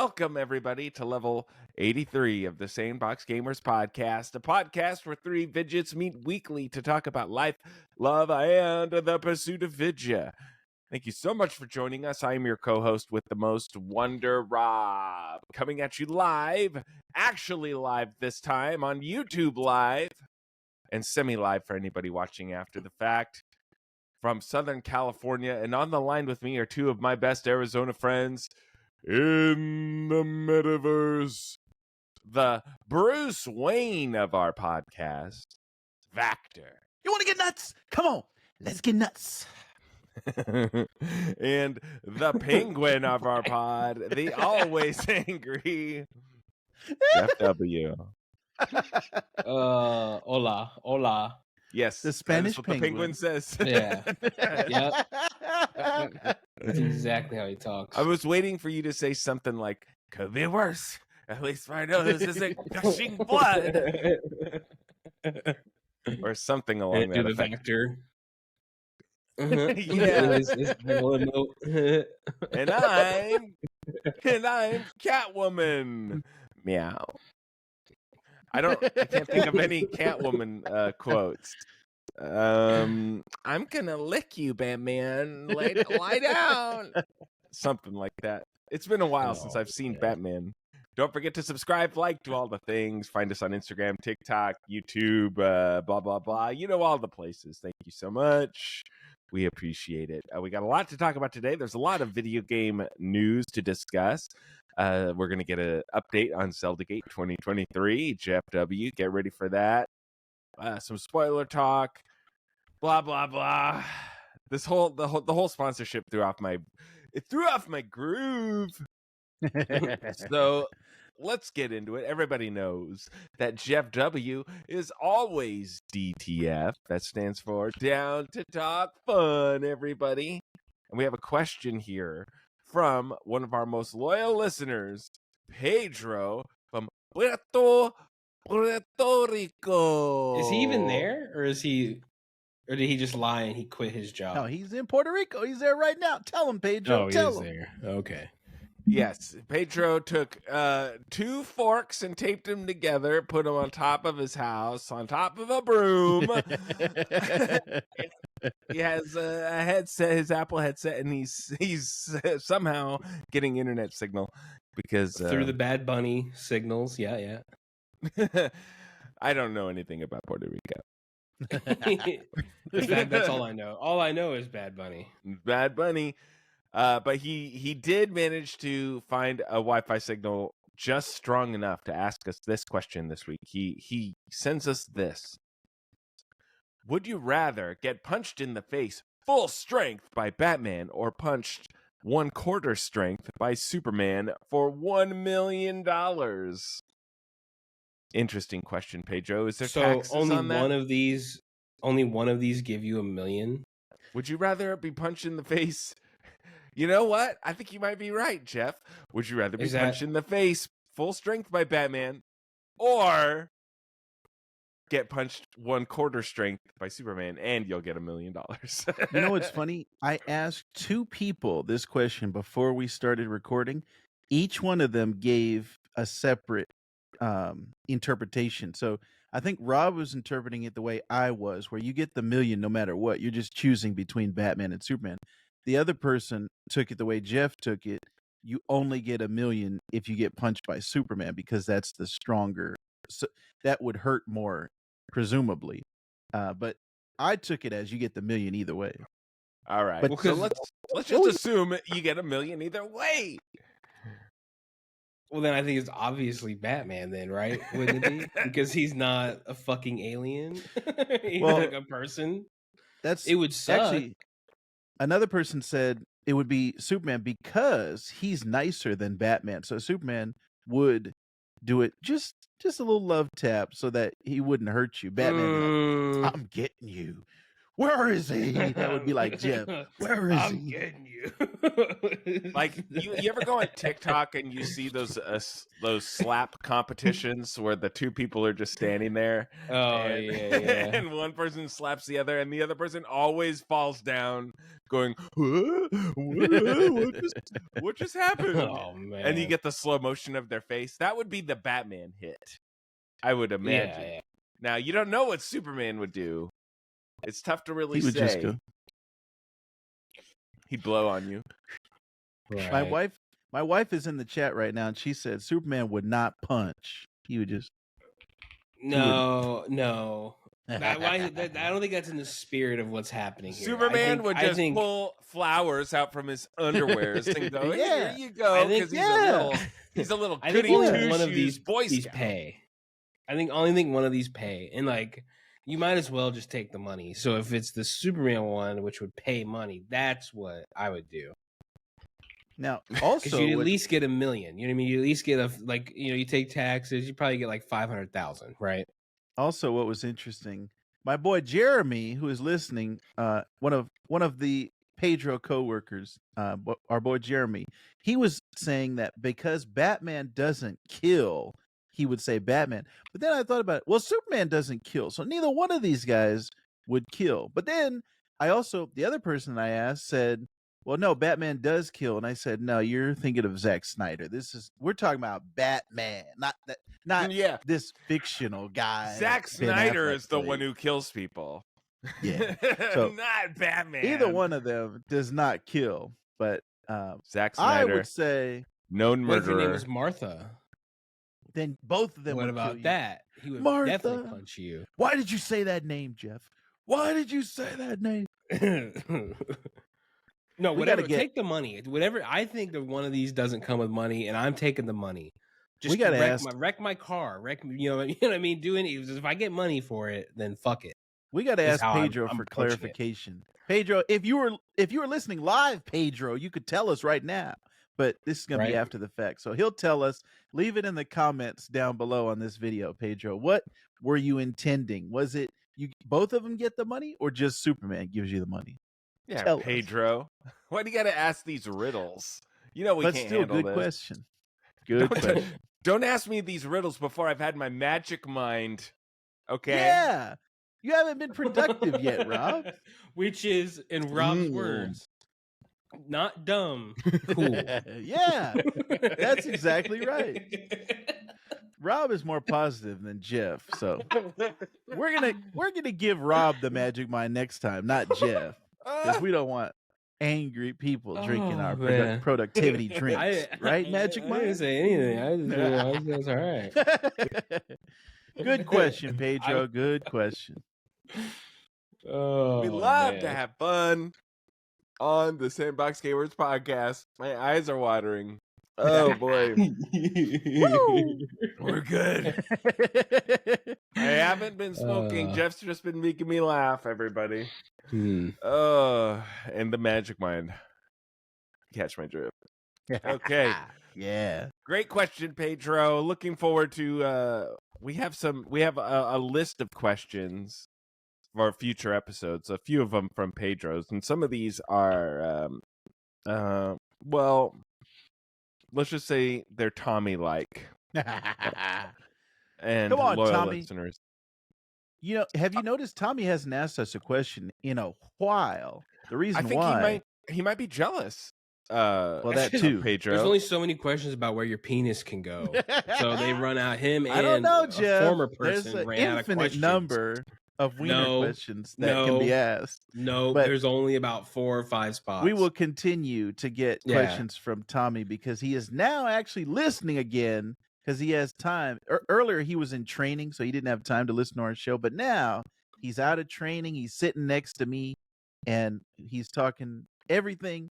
welcome everybody to level 83 of the Sandbox Gamers podcast, a podcast where three vidgets meet weekly to talk about life, love, and the pursuit of vidya. Thank you so much for joining us. I am your co-host with the most, Wonder Rob, coming at you live, actually live this time on YouTube Live, and semi-live for anybody watching after the fact. From Southern California, and on the line with me are two of my best Arizona friends in the metaverse, the Bruce Wayne of our podcast, Vactor. You want to get nuts? Come on, let's get nuts. And the Penguin of our pod, the always angry JeffW. Hola. Yes, The Spanish that's what penguin. the penguin says. Yeah. Yep. That's exactly how he talks. I was waiting for you to say something like, could be worse. At least I know this isn't gushing blood. Or something along that the effect. Vector. Yeah. And I'm Catwoman. Meow. I can't think of any Catwoman quotes. I'm gonna lick you, Batman. Lie down. Something like that. It's been a while since I've seen Batman. Don't forget to subscribe, like, do all the things. Find us on Instagram, TikTok, YouTube, blah, blah, blah. You know, all the places. Thank you so much. We appreciate it. We got a lot to talk about today. There's a lot of video game news to discuss. We're going to get an update on ZeldaGate 2023. JeffW, get ready for that. Some spoiler talk. Blah, blah, blah. The whole sponsorship threw off my groove. So let's get into it. Everybody knows that JeffW is always DTF. That stands for Down to Talk Fun, everybody. And we have a question here from one of our most loyal listeners, Pedro from Puerto Rico. Is he even there, or did he just lie and he quit his job? No, he's in Puerto Rico. He's there right now. Tell him, Pedro. Tell him. There. Okay. Yes, Pedro took 2 forks and taped them together, put them on top of his house, on top of a broom. He has a headset, his Apple headset, and he's somehow getting internet signal because Through the Bad Bunny signals. Yeah. I don't know anything about Puerto Rico. In fact, that's all I know. All I know is Bad Bunny. Bad Bunny. But he did manage to find a Wi-Fi signal just strong enough to ask us this question this week. He sends us this. Would you rather get punched in the face full strength by Batman or punched 1/4 strength by Superman for $1 million? Interesting question, Pedro. Is there taxes only on that? Only one of these give you $1 million? Would you rather be punched in the face? You know what? I think you might be right, Jeff. Would you rather be punched in the face full strength by Batman or get punched 1/4 strength by Superman and you'll get $1 million? You know what's funny? I asked 2 people this question before we started recording. Each one of them gave a separate interpretation. So I think Rob was interpreting it the way I was, where you get the $1 million no matter what. You're just choosing between Batman and Superman. The other person took it the way Jeff took it. You only get $1 million if you get punched by Superman because that's the stronger. So that would hurt more, presumably. But I took it as you get the $1 million either way. All right. But So let's just assume you get $1 million either way. Well, then I think it's obviously Batman then, right? Wouldn't it be? Because he's not a fucking alien. He's like a person. It would suck. Actually, another person said it would be Superman because he's nicer than Batman. So Superman would do it just a little love tap so that he wouldn't hurt you. Batman, would be like, I'm getting you. Where is he? That would be like Jeff. Where is I'm he? getting you. Like you ever go on TikTok and you see those slap competitions where the two people are just standing there? Oh and, yeah. and one person slaps the other, and the other person always falls down, going, what just happened? Oh man. And you get the slow motion of their face. That would be the Batman hit, I would imagine. Yeah. Now you don't know what Superman would do. It's tough to really He would just say. go. He'd blow on you. Right. My wife is in the chat right now, and she said Superman would not punch. He would just. No. I don't think that's in the spirit of what's happening here. Superman would just pull flowers out from his underwears and go, "Here you go," because he's a little. I think only one of these boys pay. I think one of these pay, and like you might as well just take the money. So if it's the Superman one, which would pay money, that's what I would do. Now, also, you at least get $1 million. You know what I mean? You at least get you take taxes. You probably get like 500,000, right? Also, what was interesting, my boy Jeremy, who is listening, one of the Pedro co-workers, our boy Jeremy, he was saying that because Batman doesn't kill, he would say Batman. But then I thought about it. Well, Superman doesn't kill, so neither one of these guys would kill. But then the other person I asked said, well, no, Batman does kill. And I said, no, you're thinking of Zack Snyder. We're talking about Batman, not this fictional guy. Zack Snyder is the one who kills people. Yeah. So not Batman. Either one of them does not kill. But Zack Snyder, I would say known murderer. What if her name was Martha? Then both of them What would about kill you. that? He would Martha. definitely punch you. Why did you say that name, Jeff? Why did you say that name? No, whatever. Take the money. Whatever. I think that one of these doesn't come with money, and I'm taking the money. Just wreck my car. You know what I mean? Do any. If I get money for it, then fuck it. We got to ask Pedro for clarification. Pedro, if you were listening live, Pedro, you could tell us right now. But this is going to be after the fact, so he'll tell us. Leave it in the comments down below on this video, Pedro. What were you intending? Was it you both of them get the money, or just Superman gives you the money? Yeah, tell Pedro. Us. Why do you got to ask these riddles? You know we can't handle this. Good question. Good question. Don't ask me these riddles before I've had my magic mind. Okay. Yeah. You haven't been productive yet, Rob. Which is, in Rob's words, not dumb. Cool. Yeah. That's exactly right. Rob is more positive than Jeff, so we're gonna give Rob the magic mind next time, not Jeff, because we don't want angry people drinking our productivity drinks, right? Magic mind. I didn't say anything. I was all right. Good question, Pedro. Good question. We love to have fun on the Sandbox Gamers podcast. My eyes are watering. Oh boy. We're good. I haven't been smoking. Jeff's just been making me laugh, everybody. And the magic mind. Catch my drift. Okay. Yeah. Great question, Pedro. Looking forward to we have a list of questions for future episodes. A few of them from Pedro's, and some of these are well, let's just say they're Tommy-like. And come on, loyal Tommy. Listeners. You know, have you noticed Tommy hasn't asked us a question in a while? The reason I think why he might be jealous. Well, that too, Pedro. There's only so many questions about where your penis can go, so they run out. I don't know, Jeff. A former person There's ran an out of infinite questions. number of wiener questions that can be asked. No, but there's only about 4 or 5 spots. We will continue to get questions from Tommy because he is now actually listening again because he has time. Earlier, he was in training, so he didn't have time to listen to our show. But now he's out of training. He's sitting next to me, and he's talking everything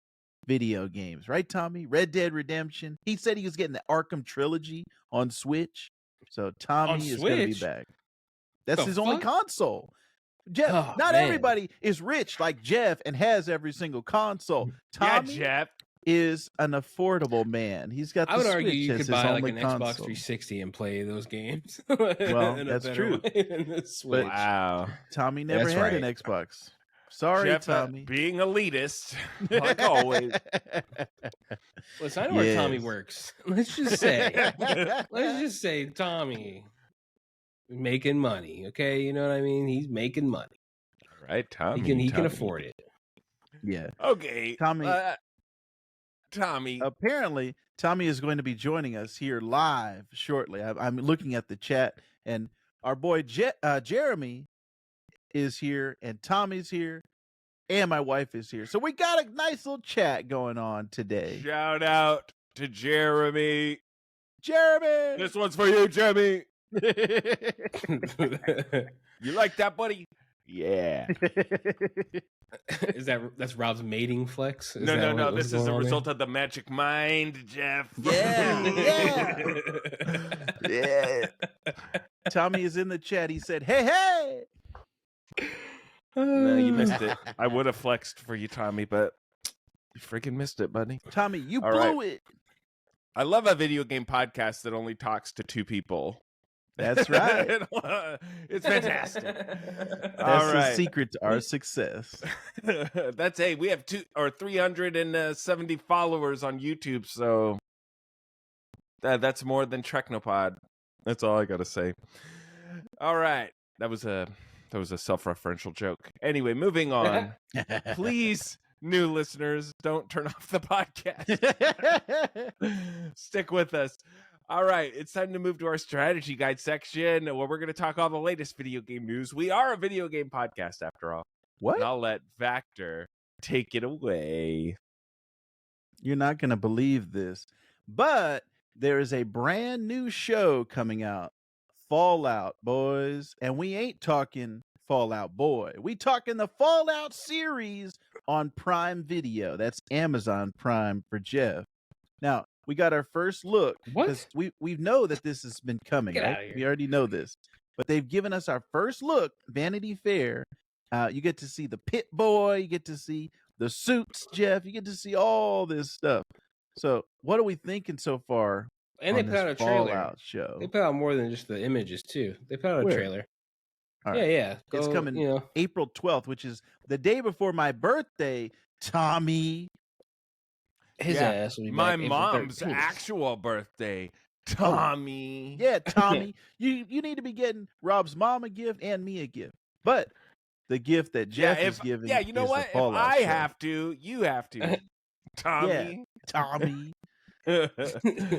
video games. Right, Tommy? Red Dead Redemption. He said he was getting the Arkham trilogy on Switch. So Tommy is going to be back. That's his only console. Jeff, not everybody is rich like Jeff and has every single console. Tommy Jeff is an affordable man. He's got the I would Switch argue you as could his buy like only an console. Xbox 360 and play those games. Well, that's true. But wow. Tommy never had an Xbox. Sorry, Jeff, Tommy. Being elitist, like always. Listen, I know where Tommy works. Let's just say Tommy making money. Okay, you know what I mean? He's making money. All right, Tommy. He can afford it. Yeah. Okay, Tommy. Tommy. Apparently, Tommy is going to be joining us here live shortly. I'm looking at the chat, and our boy Jeremy is here, and Tommy's here, and my wife is here. So we got a nice little chat going on today. Shout out to Jeremy. Jeremy! This one's for you, Jeremy. You like that, buddy? Yeah. That's Rob's mating flex? No. This is a result of the magic mind, Jeff. Yeah. Yeah. Tommy is in the chat. He said, hey. No, you missed it. I would have flexed for you, Tommy, but you freaking missed it, buddy. Tommy, you blew it. I love a video game podcast that only talks to two people. That's right. It's fantastic. That's the secret to our success. We have 370 followers on YouTube, so that's more than Treknopod. That's all I gotta say. All right, that was a self-referential joke. Anyway, moving on. Please, new listeners, don't turn off the podcast. Stick with us. All right, it's time to move to our strategy guide section where we're going to talk all the latest video game news. We are a video game podcast, after all. What? And I'll let Vactor take it away. You're not going to believe this, but there is a brand new show coming out. Fallout, boys. And we ain't talking Fallout Boy. We talking the Fallout series on Prime Video. That's Amazon Prime for Jeff. Now, we got our first look. What? We know that this has been coming, right? We already know this. But they've given us our first look, Vanity Fair. You get to see the Pit Boy. You get to see the suits, Jeff. You get to see all this stuff. So what are we thinking so far? And they put out a trailer. Fallout show. They put out more than just the images, too. They put out a trailer. All right. Yeah. It's coming April 12th, which is the day before my birthday, Tommy. His ass will be my back mom's April 13th. actual birthday, Tommy. Yeah, Tommy. you need to be getting Rob's mom a gift and me a gift. But the gift that Jeff is giving. Yeah, you know what? If I have to, you have to. Tommy. Yeah, Tommy. All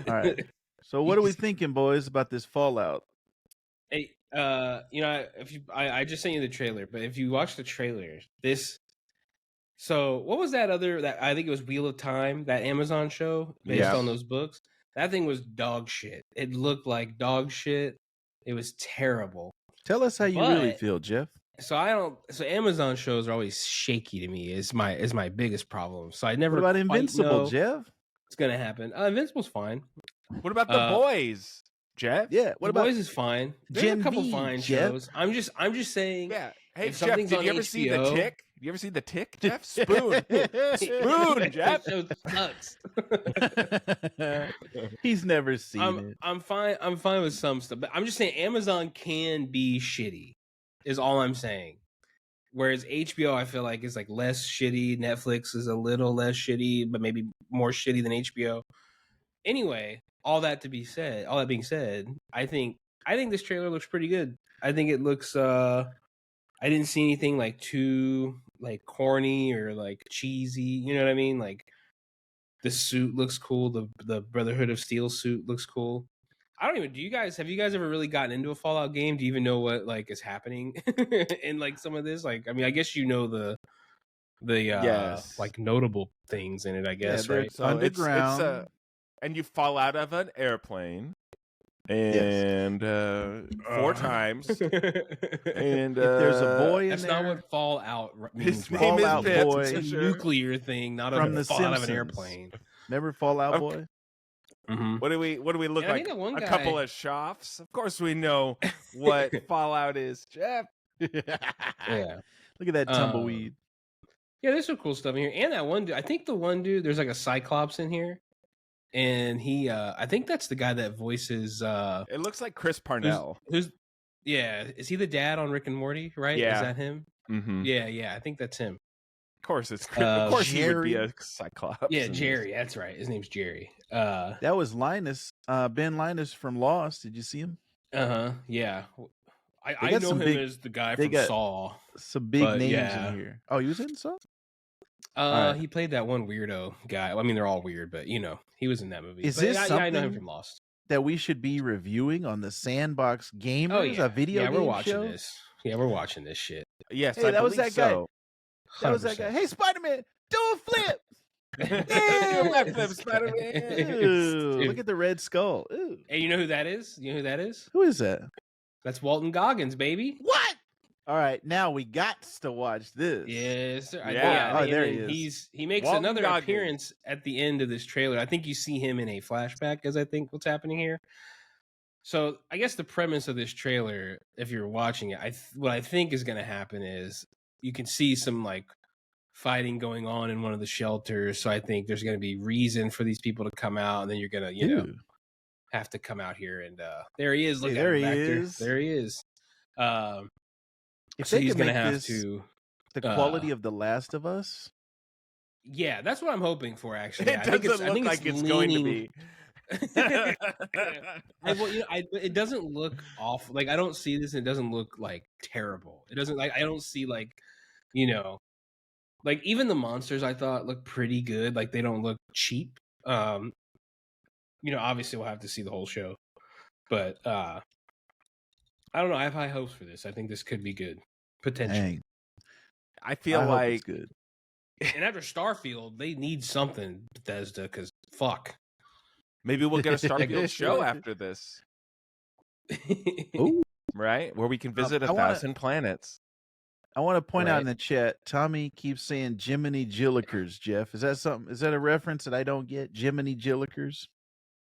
right. So what are we thinking, boys, about this Fallout? Hey, I just sent you the trailer, but if you watch the trailer, so what was that I think it was Wheel of Time, that Amazon show based on those books? That thing was dog shit. It looked like dog shit. It was terrible. Tell us how you really feel, Jeff. So Amazon shows are always shaky to me. Is my biggest problem. So I never. What about Invincible, Jeff? It's gonna happen. Invincible's fine. What about The Boys, Jeff? Yeah, The Boys is fine. There's a couple fine shows. I'm just saying. Yeah. Hey, Jeff, did you ever see The Tick? Did you ever see The Tick, Jeff? Spoon, Jeff. That show sucks. He's never seen it. I'm fine with some stuff, but I'm just saying Amazon can be shitty. Is all I'm saying. Whereas HBO, I feel like is like less shitty. Netflix is a little less shitty, but maybe more shitty than HBO. Anyway, all that being said, I think this trailer looks pretty good. I think it looks. I didn't see anything like too like corny or like cheesy. You know what I mean? Like the suit looks cool. The Brotherhood of Steel suit looks cool. Have you guys ever really gotten into a Fallout game? Do you even know what like is happening in like some of this? Like, I mean, I guess you know the like notable things in it, I guess, right? So underground. And you fall out of an airplane. And 4 times. And if there's a boy in that's there, not what Fallout means. His name is Boy. It's a nuclear thing, not from a the fall out of an Simpsons. airplane. Never Fallout Boy. Mm-hmm. What do we look like? A couple of shoffs? Of course we know what Fallout is, Jeff. Yeah. Look at that tumbleweed. Yeah, there's some cool stuff in here. And that one dude, I think the one dude, there's like a Cyclops in here. And he I think that's the guy that voices it looks like Chris Parnell. Is he the dad on Rick and Morty, right? Yeah. Is that him? Mm-hmm. Yeah, I think that's him. Of course, it's of course he would be Jerry. a Cyclops. Yeah, in this. Jerry. That's right. His name's Jerry. That was Linus, Ben Linus from Lost. Did you see him? Yeah. They I got know some him big- as the guy they from got Saw. Some big But, names yeah. in here. Oh, he was in some? Alright. He played that one weirdo guy. Well, I mean, they're all weird, but you know, he was in that movie. Is But, this yeah, I know him something- from Lost. That we should be reviewing on the Sandbox Gamers, Oh yeah, a video yeah, game we're watching show? this. Yeah, we're watching this shit. Yes, Hey, I that was believe that guy. so. That was that guy. 100%. Hey, Spider-Man, do a flip! Do a flip, Spider-Man. Ooh, look at the red skull. Ooh. Hey, you know who that is? You know who that is? Who is that? That's Walton Goggins, baby. What? All right, now we got to watch this. Yes, sir. Yeah. Oh, and there then he is. He makes Walton another Goggins. appearance at the end of this trailer. I think you see him in a flashback, as I think what's happening here. So I guess the premise of this trailer, if you're watching it, what I think is going to happen is you can see some like fighting going on in one of the shelters. So I think there's going to be reason for these people to come out, and then you're going to, you know, Ooh. have to come out here. And there he is. Look Hey, at there him he back is. there. There he is. If So they he's could going to make have this to. the quality of The Last of Us, Yeah, that's what I'm hoping for. Actually, It doesn't look like it's going to be. It doesn't look awful. Like I don't see this, and it doesn't look like terrible. It doesn't like I don't see like, you know, like even the monsters I thought looked pretty good. Like they don't look cheap. You know, obviously we'll have to see the whole show, but I don't know. I have high hopes for this. I think this could be good potentially. dang, I feel I hope like it's good. And after Starfield, they need something, Bethesda, because fuck. maybe we'll get a Starfield show after this, Ooh. right? Where we can visit I wanna- 1,000 planets. I want to point out Right. in the chat, Tommy keeps saying Jiminy Jillikers, Jeff. Is that something? Is that a reference that I don't get? Jiminy Jillikers?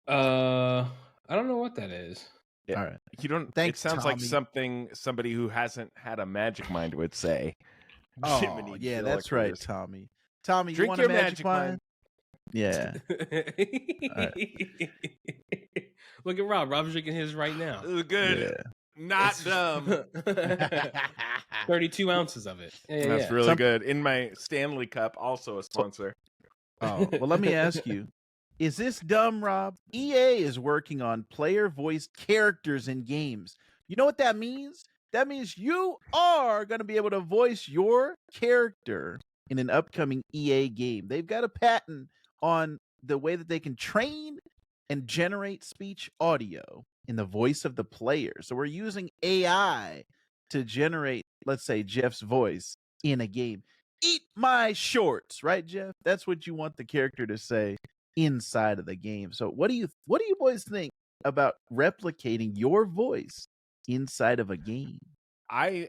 I don't know what that is. Yeah. All right. You don't. Thanks, it sounds like Tommy. somebody who hasn't had a magic mind would say. Oh, Jiminy yeah, that's right, Jillikers. Tommy. Tommy, you Drink want your a magic mind? mind. Yeah. Look at Rob. Rob's drinking his right now. Good. Yeah. Not dumb. 32 ounces of it. Yeah, That's yeah. really Some- good. In my Stanley Cup, also a sponsor. Oh, well, let me ask you. Is this dumb, Rob? EA is working on player-voiced characters in games. You know what that means? That means you are going to be able to voice your character in an upcoming EA game. They've got a patent on the way that they can train and generate speech audio in the voice of the player. So we're using AI to generate, let's say, Jeff's voice in a game. Eat my shorts, right, Jeff? That's what you want the character to say inside of the game. So what do you boys think about replicating your voice inside of a game? I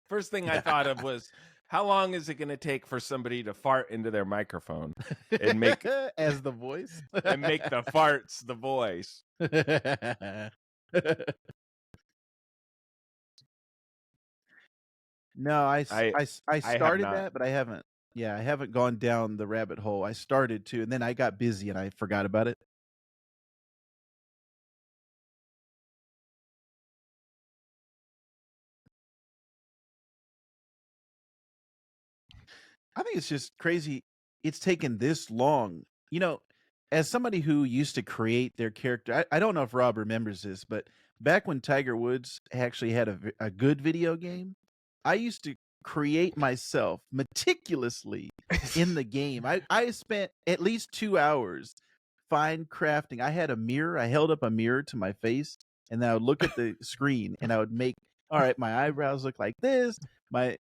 first thing I thought of was, how long is it going to take for somebody to fart into their microphone and make as the voice and make the farts the voice? No, I started not. that, but I haven't. Yeah, I haven't gone down the rabbit hole. I started to, and then I got busy and I forgot about it. I think it's just crazy. It's taken this long. You know, as somebody who used to create their character, I don't know if Rob remembers this, but back when Tiger Woods actually had a good video game, I used to create myself meticulously in the game. I spent at least 2 hours fine crafting. I had a mirror. I held up a mirror to my face, and then I would look at the screen, and I would make, all right, my eyebrows look like this. My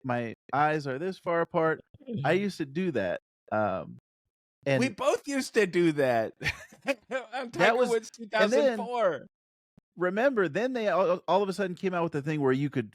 eyes are this far apart. I used to do that. And We both used to do that. On Tiger was- Woods and then- 2004. remember, then they all of a sudden came out with the thing where you could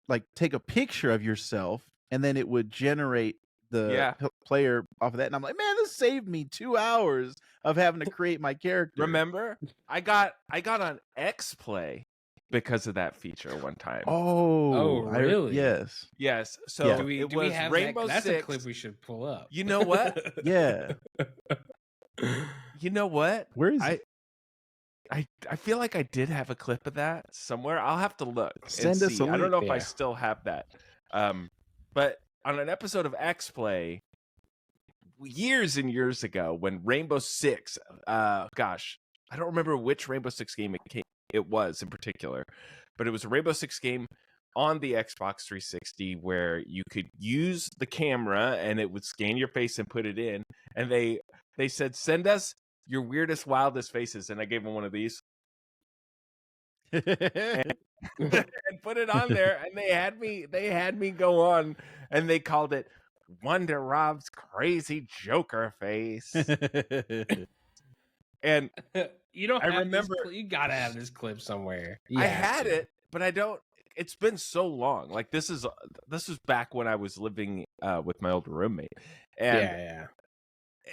like take a picture of yourself, and then it would generate the player off of that. And I'm like, man, this saved me 2 hours of having to create my character. Remember, I got on X Play because of that feature one time. Oh, really? yes. Yes. So Yeah. Do we it do we was have Rainbow that? That's Six. a clip we should pull up. You know what? Yeah. You know what? Where is it? I feel like I did have a clip of that somewhere. I'll have to look. And Send us see. a I don't know link. if I Yeah. still have that. But on an episode of X Play, years and years ago, when Rainbow Six, gosh, I don't remember which Rainbow Six game it was in particular, but it was a Rainbow Six game on the Xbox 360 where you could use the camera and it would scan your face and put it in. And they said, send us your weirdest, wildest faces. And I gave them one of these. and put it on there, and they had me go on, and they called it Wonder Rob's crazy Joker face. And you don't. I remember you gotta have this clip somewhere. I had it, but I don't. It's been so long. Like this is back when I was living with my old roommate, and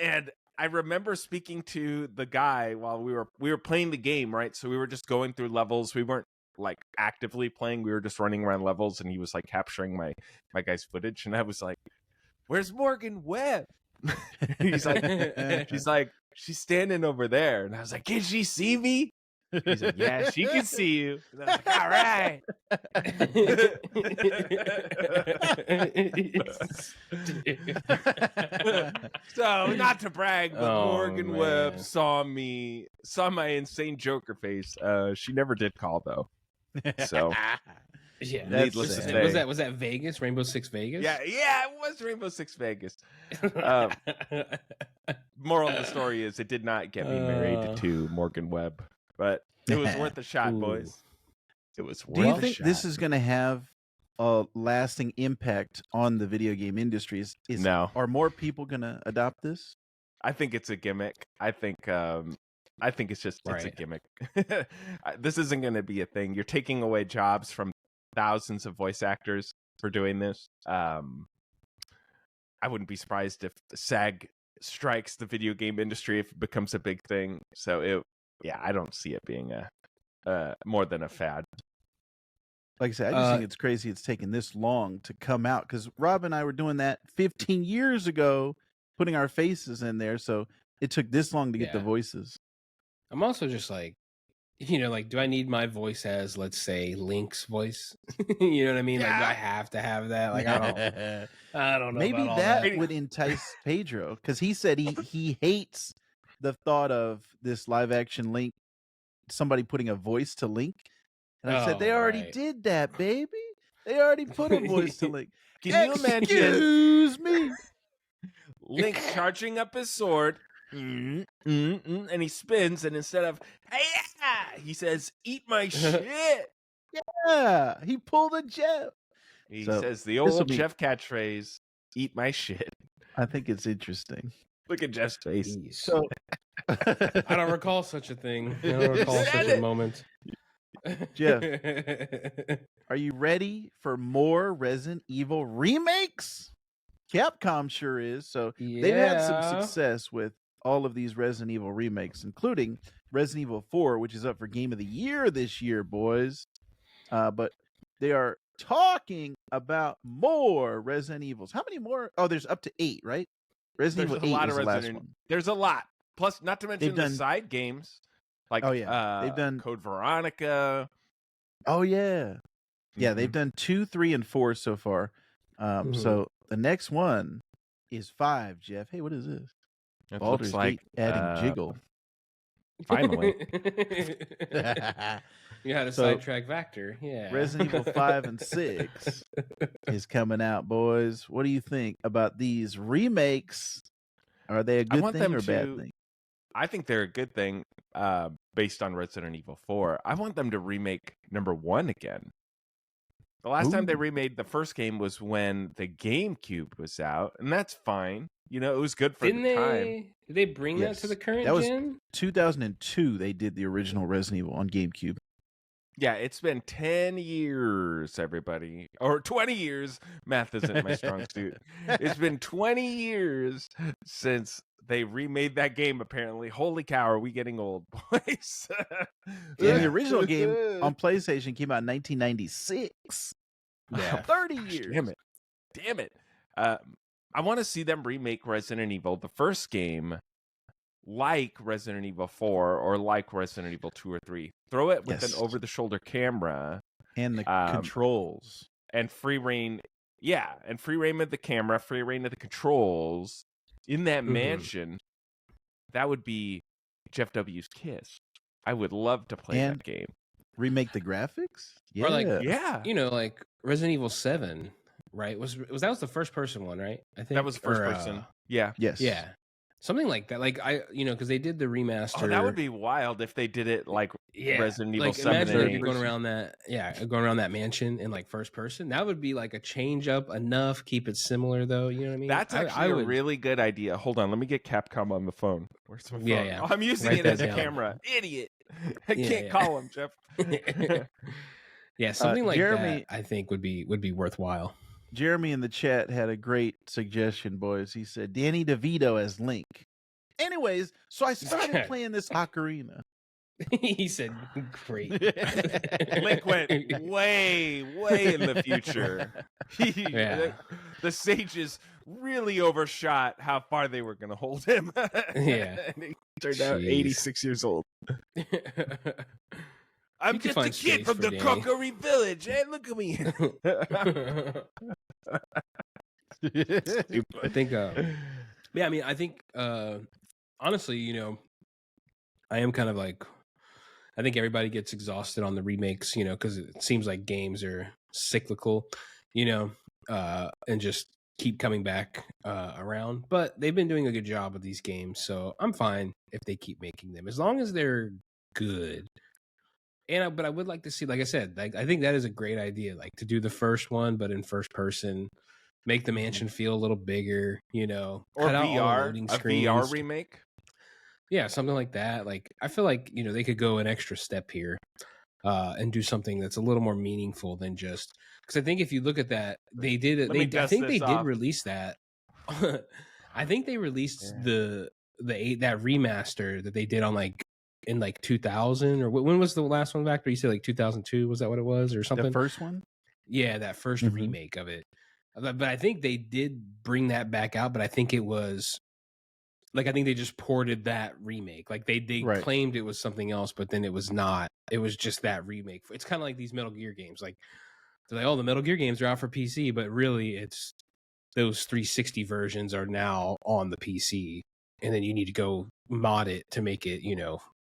and I remember speaking to the guy while we were playing the game, right? So we were just going through levels. We weren't like actively playing. We were just running around levels, and he was like capturing my guy's footage, and I was like, "Where's Morgan Webb?" She's like, she's standing over there, and I was like, "Can she see me?" He's like, "Yeah, she can see you." And I was like, "All right." So, not to brag, but Morgan Webb saw my insane Joker face. She never did call though. So, yeah, needless to say, was that Vegas, Rainbow Six Vegas? Yeah, it was Rainbow Six Vegas. Moral of the story is it did not get me married to Morgan Webb, but it was worth a shot, boys. It was worth a shot. Do you think this is going to have a lasting impact on the video game industry? No. Are more people going to adopt this? I think it's a gimmick. I think it's just it's a gimmick. This isn't going to be a thing. You're taking away jobs from thousands of voice actors for doing this. I wouldn't be surprised if SAG strikes the video game industry if it becomes a big thing. So I don't see it being a more than a fad. Like I said, I just think it's crazy it's taken this long to come out, because Rob and I were doing that 15 years ago, putting our faces in there. So it took this long to get the voices. I'm also just like, do I need my voice as, let's say, Link's voice? You know what I mean? Like, do I have to have that? Like, I don't know. Maybe that would entice Pedro, because he said he hates the thought of this live action Link, somebody putting a voice to Link. And I said, they already did that, baby. They already put a voice to Link. Can you imagine? Excuse me. Link charging up his sword, and he spins, and instead of, hey, he says, eat my shit. Yeah, he pulled a Jeff. He says the old Jeff catchphrase, eat my shit. I think it's interesting. Look at Jeff's face. So I don't recall such a thing. I don't recall such a moment. Jeff, are you ready for more Resident Evil remakes? Capcom sure is. So they've had some success with all of these Resident Evil remakes, including Resident Evil 4, which is up for Game of the Year this year, boys. But they are talking about more Resident Evils. How many more? Oh, there's up to 8, right? Resident Evil 8 is the last one. There's a lot. Plus, not to mention the side games. Like, they've done Code Veronica. Oh, yeah. Yeah, they've done 2, 3, and 4 so far. So the next one is 5, Jeff. Hey, what is this? It Baldur's looks like Gate adding Jiggle. Finally. You had a sidetrack Vector. Yeah. Resident Evil 5 and 6 is coming out, boys. What do you think about these remakes? Are they a good thing or a bad thing? I think they're a good thing based on Resident Evil 4. I want them to remake number 1 again. The last time they remade the first game was when the GameCube was out, and that's fine. You know, it was good for the time. Did they bring that to the current gen? That was 2002 they did the original Resident Evil on GameCube. Yeah, it's been 10 years, everybody. Or 20 years. Math isn't my strong suit. It's been 20 years since they remade that game, apparently. Holy cow, are we getting old, boys? Yeah, the original game on PlayStation came out in 1996. Yeah. 30 years. Damn it. I want to see them remake Resident Evil, the first game, like Resident Evil 4 or like Resident Evil 2 or 3. Throw it with an over-the-shoulder camera. And the controls. And free reign Yeah, and free reign of the camera, free reign of the controls in that Mhm. mansion. That would be Jeff W's Kiss. I would love to play And that game. remake the graphics. Or like, Yeah, like Resident Evil 7, right? Was that was the first person one, right? I think that was first Or, person. Yeah. Yes. Yeah. Something like that. Like because they did the remaster. Oh, that would be wild if they did it like Resident Evil like 7 imagine and if 8. you're going around that mansion in like first person. That would be like a change up enough. Keep it similar though. You know what I mean? That's actually a really good idea. Hold on, let me get Capcom on the phone. Where's my phone? Yeah. Oh, I'm using Write it that as a down. camera. Idiot. I can't Yeah. call him, Jeff. Yeah, something like Jeremy- that I think would be worthwhile. Jeremy in the chat had a great suggestion, boys. He said Danny DeVito as Link. Anyways, so I started playing this ocarina. He said, "Great." Link went way, way in the future. Yeah. The sages really overshot how far they were going to hold him. Yeah. And he turned out Jeez. 86 years old. I'm You could just a find kid space from for the Danny. Crockery Village. Hey, look at me. I think yeah, I mean, I think honestly, I am kind of like, I think everybody gets exhausted on the remakes, because it seems like games are cyclical, and just keep coming back around. But they've been doing a good job with these games, so I'm fine if they keep making them as long as they're good. But I would like to see, like I said, like I think that is a great idea, like to do the first one but in first person. Make the mansion feel a little bigger, Or cut out all the VR, loading a screens. VR remake. Yeah, something like that. Like I feel like they could go an extra step here, and do something that's a little more meaningful than just, because I think if you look at that, they did it. I think they did release that. I think they released that remaster that they did on in 2000, or when was the last one back? Or you said like 2002? Was that what it was, or something? The first one? Yeah, that first remake of it. But I think they did bring that back out, but I think it was I think they just ported that remake. Like they claimed it was something else, but then it was not. It was just that remake. It's kind of like these Metal Gear games. Like they're like, oh, the Metal Gear games are out for PC, but really it's those 360 versions are now on the PC, and then you need to go mod it to make it,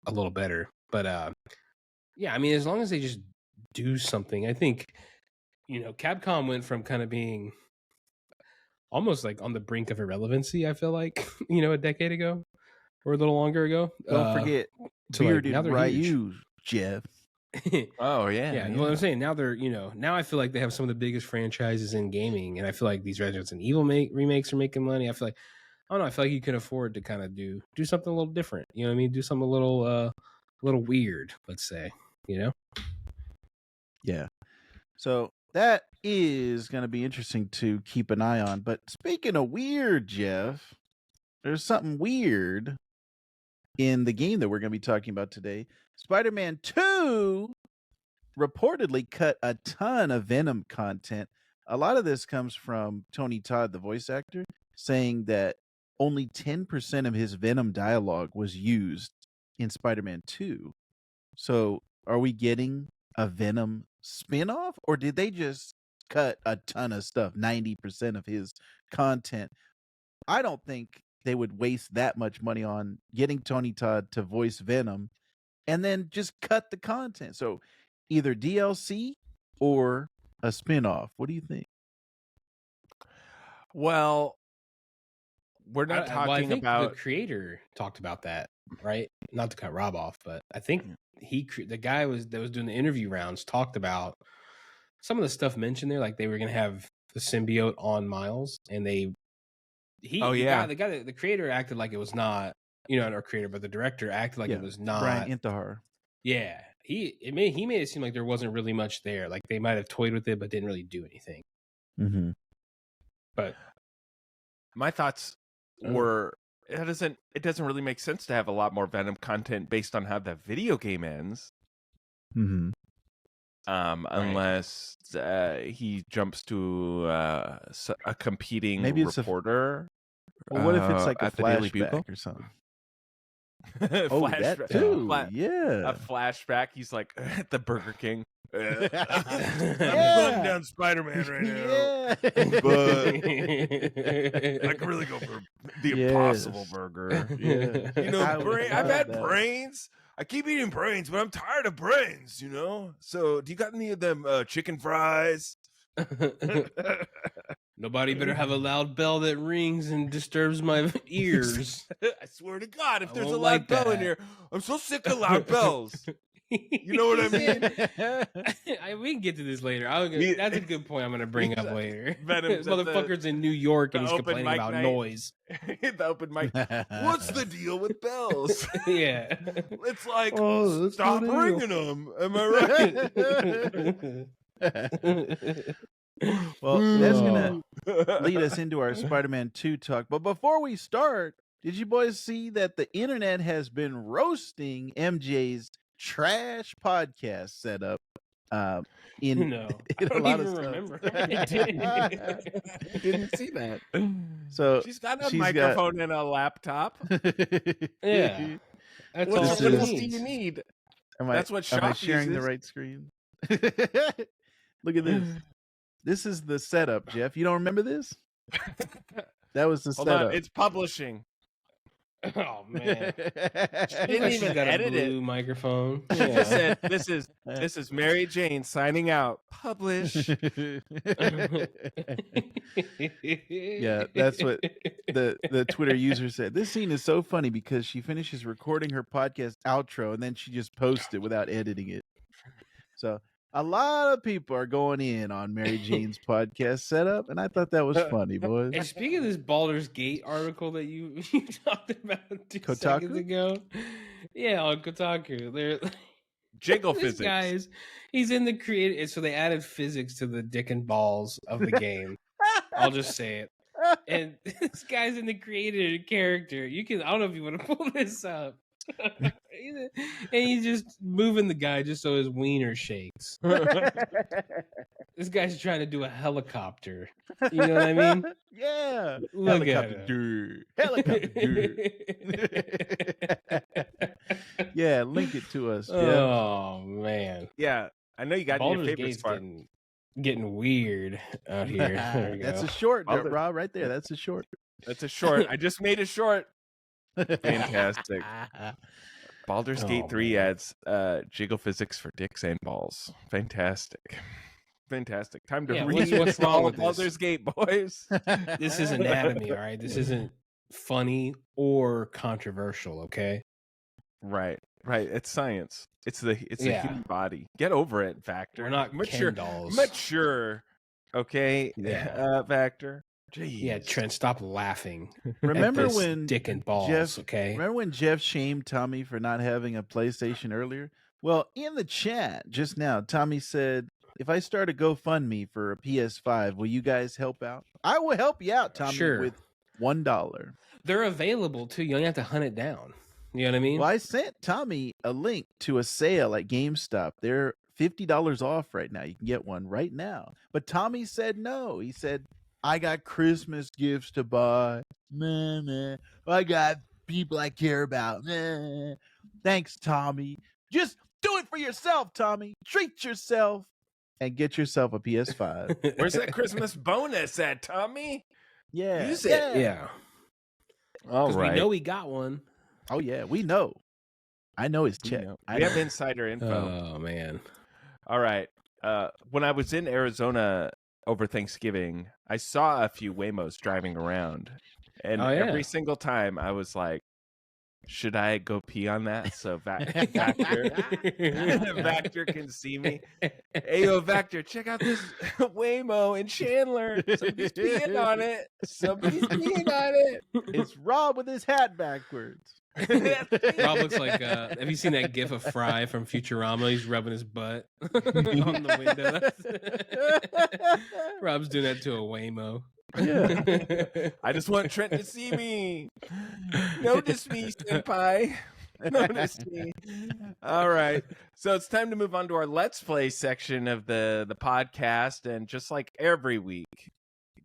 a little better. But yeah, I mean, as long as they just do something, I think, Capcom went from kind of being almost like on the brink of irrelevancy, I feel like, a decade ago or a little longer ago. Don't forget bearded Ryu, Jeff. Oh yeah. Yeah. Well, I'm saying now they're, now I feel like they have some of the biggest franchises in gaming, and I feel like these Resident Evil remakes are making money. I feel like, I don't know, I feel like you can afford to kind of do something a little different. You know what I mean? Do something a little weird, let's say, Yeah. So that is going to be interesting to keep an eye on. But speaking of weird, Jeff, there's something weird in the game that we're going to be talking about today. Spider-Man 2 reportedly cut a ton of Venom content. A lot of this comes from Tony Todd, the voice actor, saying that only 10% of his Venom dialogue was used in Spider-Man 2. So are we getting a Venom spinoff, or did they just cut a ton of stuff, 90% of his content? I don't think they would waste that much money on getting Tony Todd to voice Venom and then just cut the content. So either DLC or a spinoff. What do you think? Well, we're not talking about the creator talked about that, right? Not to cut Rob off, but I think the guy that was doing the interview rounds talked about some of the stuff mentioned there, like they were going to have the symbiote on Miles, and the creator acted like it was not, not our creator, but the director acted like it was not. Brian Intihar. Yeah, he made it seem like there wasn't really much there. Like they might have toyed with it, but didn't really do anything. Mm-hmm. But my thoughts were, it doesn't really make sense to have a lot more Venom content based on how the video game ends. Mm-hmm. Unless he jumps to a competing reporter. Well, what if it's like a at the Daily flashback Bugle or something? That too. Yeah. A flashback. He's like at the Burger King. I'm Yeah. hunting down Spider-Man right now. Yeah. But I could really go for the Impossible Burger. Yeah. You know, I would I've love had that. brains. I keep eating brains, but I'm tired of brains, you know? So do you got any of them chicken fries? Nobody better have a loud bell that rings and disturbs my ears. I swear to God, if I there's a won't loud like bell in that. here, I'm so sick of loud bells. You know what I mean? We can get to this later. We- That's a good point I'm going to bring up later. Venom's This at the- motherfucker's in New York and the he's open complaining mic about night. noise. The open mic. What's the deal with bells? Yeah. It's like, Oh, that's stop the deal. ringing them. Am I right? Well, that's gonna lead us into our Spider-Man 2 talk. But before we start, did you boys see that the internet has been roasting MJ's trash podcast setup? In No, in I a don't lot even of stuff. remember. I didn't see that. So She's got a she's microphone and a laptop. Yeah. That's What all This she else is- do needs. you need? That's what am I Shop sharing the uses. right screen? Look at this. This is the setup, Jeff. You don't remember this? That was the Hold setup. on, it's publishing. Oh man. She didn't Looks like she's even got a edit it. blue microphone. She just said, "This is Mary Jane signing out. Publish." Yeah, that's what the Twitter user said. This scene is so funny because she finishes recording her podcast outro and then she just posts it without editing it. So a lot of people are going in on Mary Jane's podcast setup, and I thought that was funny, boys. And speaking of this Baldur's Gate article that you talked about 2 Kotaku? seconds ago, yeah, on Kotaku, Jiggle this physics. guy he's in the creative. So they added physics to the dick and balls of the game. I'll just say it. And this guy's in the creative character. I don't know if you want to pull this up. And he's just moving the guy just so his wiener shakes. This guy's trying to do a helicopter. You know what I mean? Yeah. Look at Helicopter it. dude. Helicopter dude. Yeah, link it to us, Jeff. Oh man, Yeah, I know you got your Baldur's favorite Gate's spot. getting weird out here. There we That's go. a short, Baldur- Rob, right there. That's a short. That's a short. I just made a short. Fantastic. Baldur's Gate Oh, 3 man. adds jiggle physics for dicks and balls. Fantastic. Fantastic. Time to Yeah, read what's wrong all with of this? Baldur's Gate, boys. This is anatomy, all right. This isn't funny or controversial. Okay. Right. It's science. It's the Yeah. human body. Get over it, Vactor. We're not mature. Ken dolls. Mature. Okay. Yeah. Vactor. Jeez. Yeah, Trent, stop laughing. Remember at this when dick and balls? Jeff- Okay. Remember when Jeff shamed Tommy for not having a PlayStation earlier? Well, in the chat just now, Tommy said, if I start a GoFundMe for a PS5, will you guys help out? I will help you out, Tommy, Sure. with $1. They're available too. You only have to hunt it down. You know what I mean? Well, I sent Tommy a link to a sale at GameStop. They're $50 off right now. You can get one right now. But Tommy said no. He said, I got Christmas gifts to buy. Nah. I got people I care about. Nah. Thanks, Tommy. Just do it for yourself, Tommy. Treat yourself and get yourself a PS5. Where's that Christmas bonus at, Tommy? Yeah. Use it. Yeah. All Because we know he got one. Oh, yeah. We know. I know his check. I We have know. insider info. Oh man. All right. When I was in Arizona over Thanksgiving, I saw a few Waymos driving around. And Oh, yeah. every single time I was like, should I go pee on that so Vactor Vactor can see me? Hey, yo, Vactor, check out this Waymo in Chandler. Somebody's peeing on it. Somebody's peeing on it. It's Rob with his hat backwards. Rob looks like have you seen that gif of Fry from Futurama? He's rubbing his butt on the window. Rob's doing that to a Waymo. Yeah. I just want Trent to see me. Notice me, senpai. Notice me. All right. So it's time to move on to our Let's Play section of the podcast. And just like every week,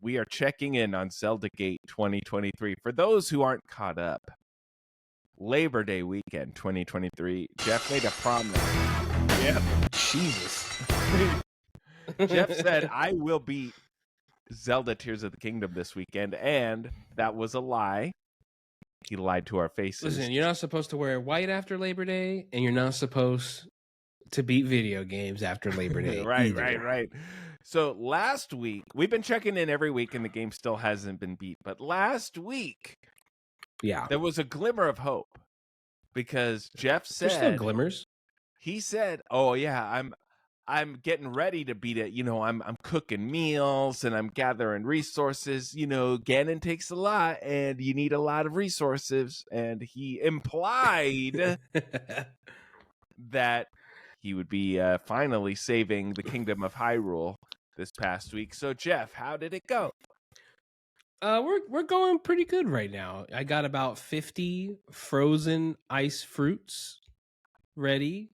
we are checking in on ZELDA Gate 2023. For those who aren't caught up, Labor Day weekend 2023, Jeff made a promise. Yep. Jesus. Jeff said, I will beat Zelda Tears of the Kingdom this weekend, and that was a lie. He lied to our faces. Listen, you're not supposed to wear white after Labor Day, and you're not supposed to beat video games after Labor Day. Right. So last week, we've been checking in every week, and the game still hasn't been beat. But last week, there was a glimmer of hope because Jeff said, there's still glimmers. He said, "Oh yeah, I'm getting ready to beat it. You know, I'm cooking meals and I'm gathering resources. You know, Ganon takes a lot, and you need a lot of resources." And he implied that he would be finally saving the Kingdom of Hyrule this past week. So, Jeff, how did it go? We're going pretty good right now. I got about 50 frozen ice fruits ready.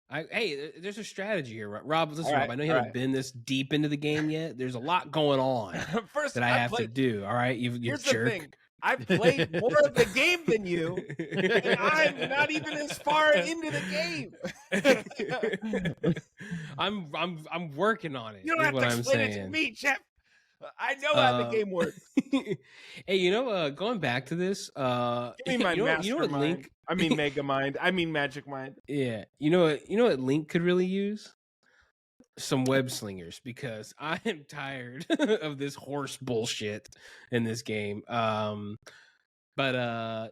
Hey, there's a strategy here, Rob. Listen, Rob, I know you haven't been this deep into the game yet. There's a lot going on that I have to do. All right, you Here's jerk. The thing. I've played more of the game than you, and I'm not even as far into the game. I'm working on it. You don't have to explain it to me, Jeff. I know how the game works. Hey, you know, going back to this, give me my what Link? I mean, Mega Mind. I mean, Magic Mind. Yeah, you know what Link could really use? Some web slingers, because I am tired of this horse bullshit in this game. But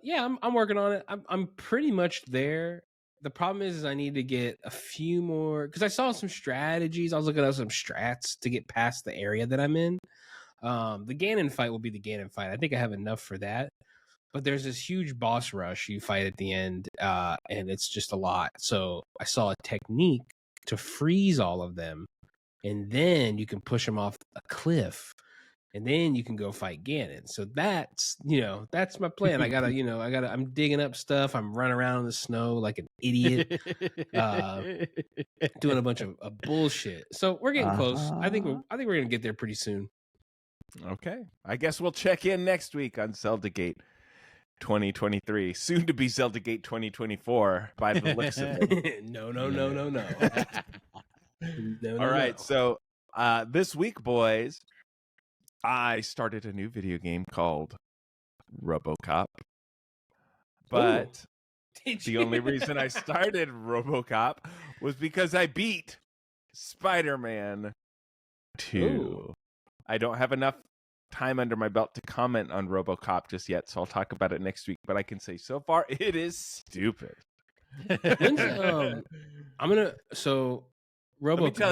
yeah, I'm working on it. I'm pretty much there. The problem is I need to get a few more, because I saw some strategies. I was looking at some strats to get past the area that I'm in. The Ganon fight will be the Ganon fight. I think I have enough for that. But there's this huge boss rush you fight at the end, and it's just a lot. So I saw a technique to freeze all of them, and then you can push them off a cliff, and then you can go fight Ganon. So that's my plan. I'm digging up stuff. I'm running around in the snow like an idiot, doing a bunch of bullshit. So we're getting close. I think we're gonna get there pretty soon. Okay, I guess we'll check in next week on Zelda Gate 2023, soon to be Zelda Gate 2024 by the looks of it. No. All right, so this week, boys, I started a new video game called RoboCop. But the only reason I started RoboCop was because I beat Spider-Man 2. Ooh. I don't have enough time under my belt to comment on RoboCop just yet, so I'll talk about it next week. But I can say so far it is stupid. RoboCop,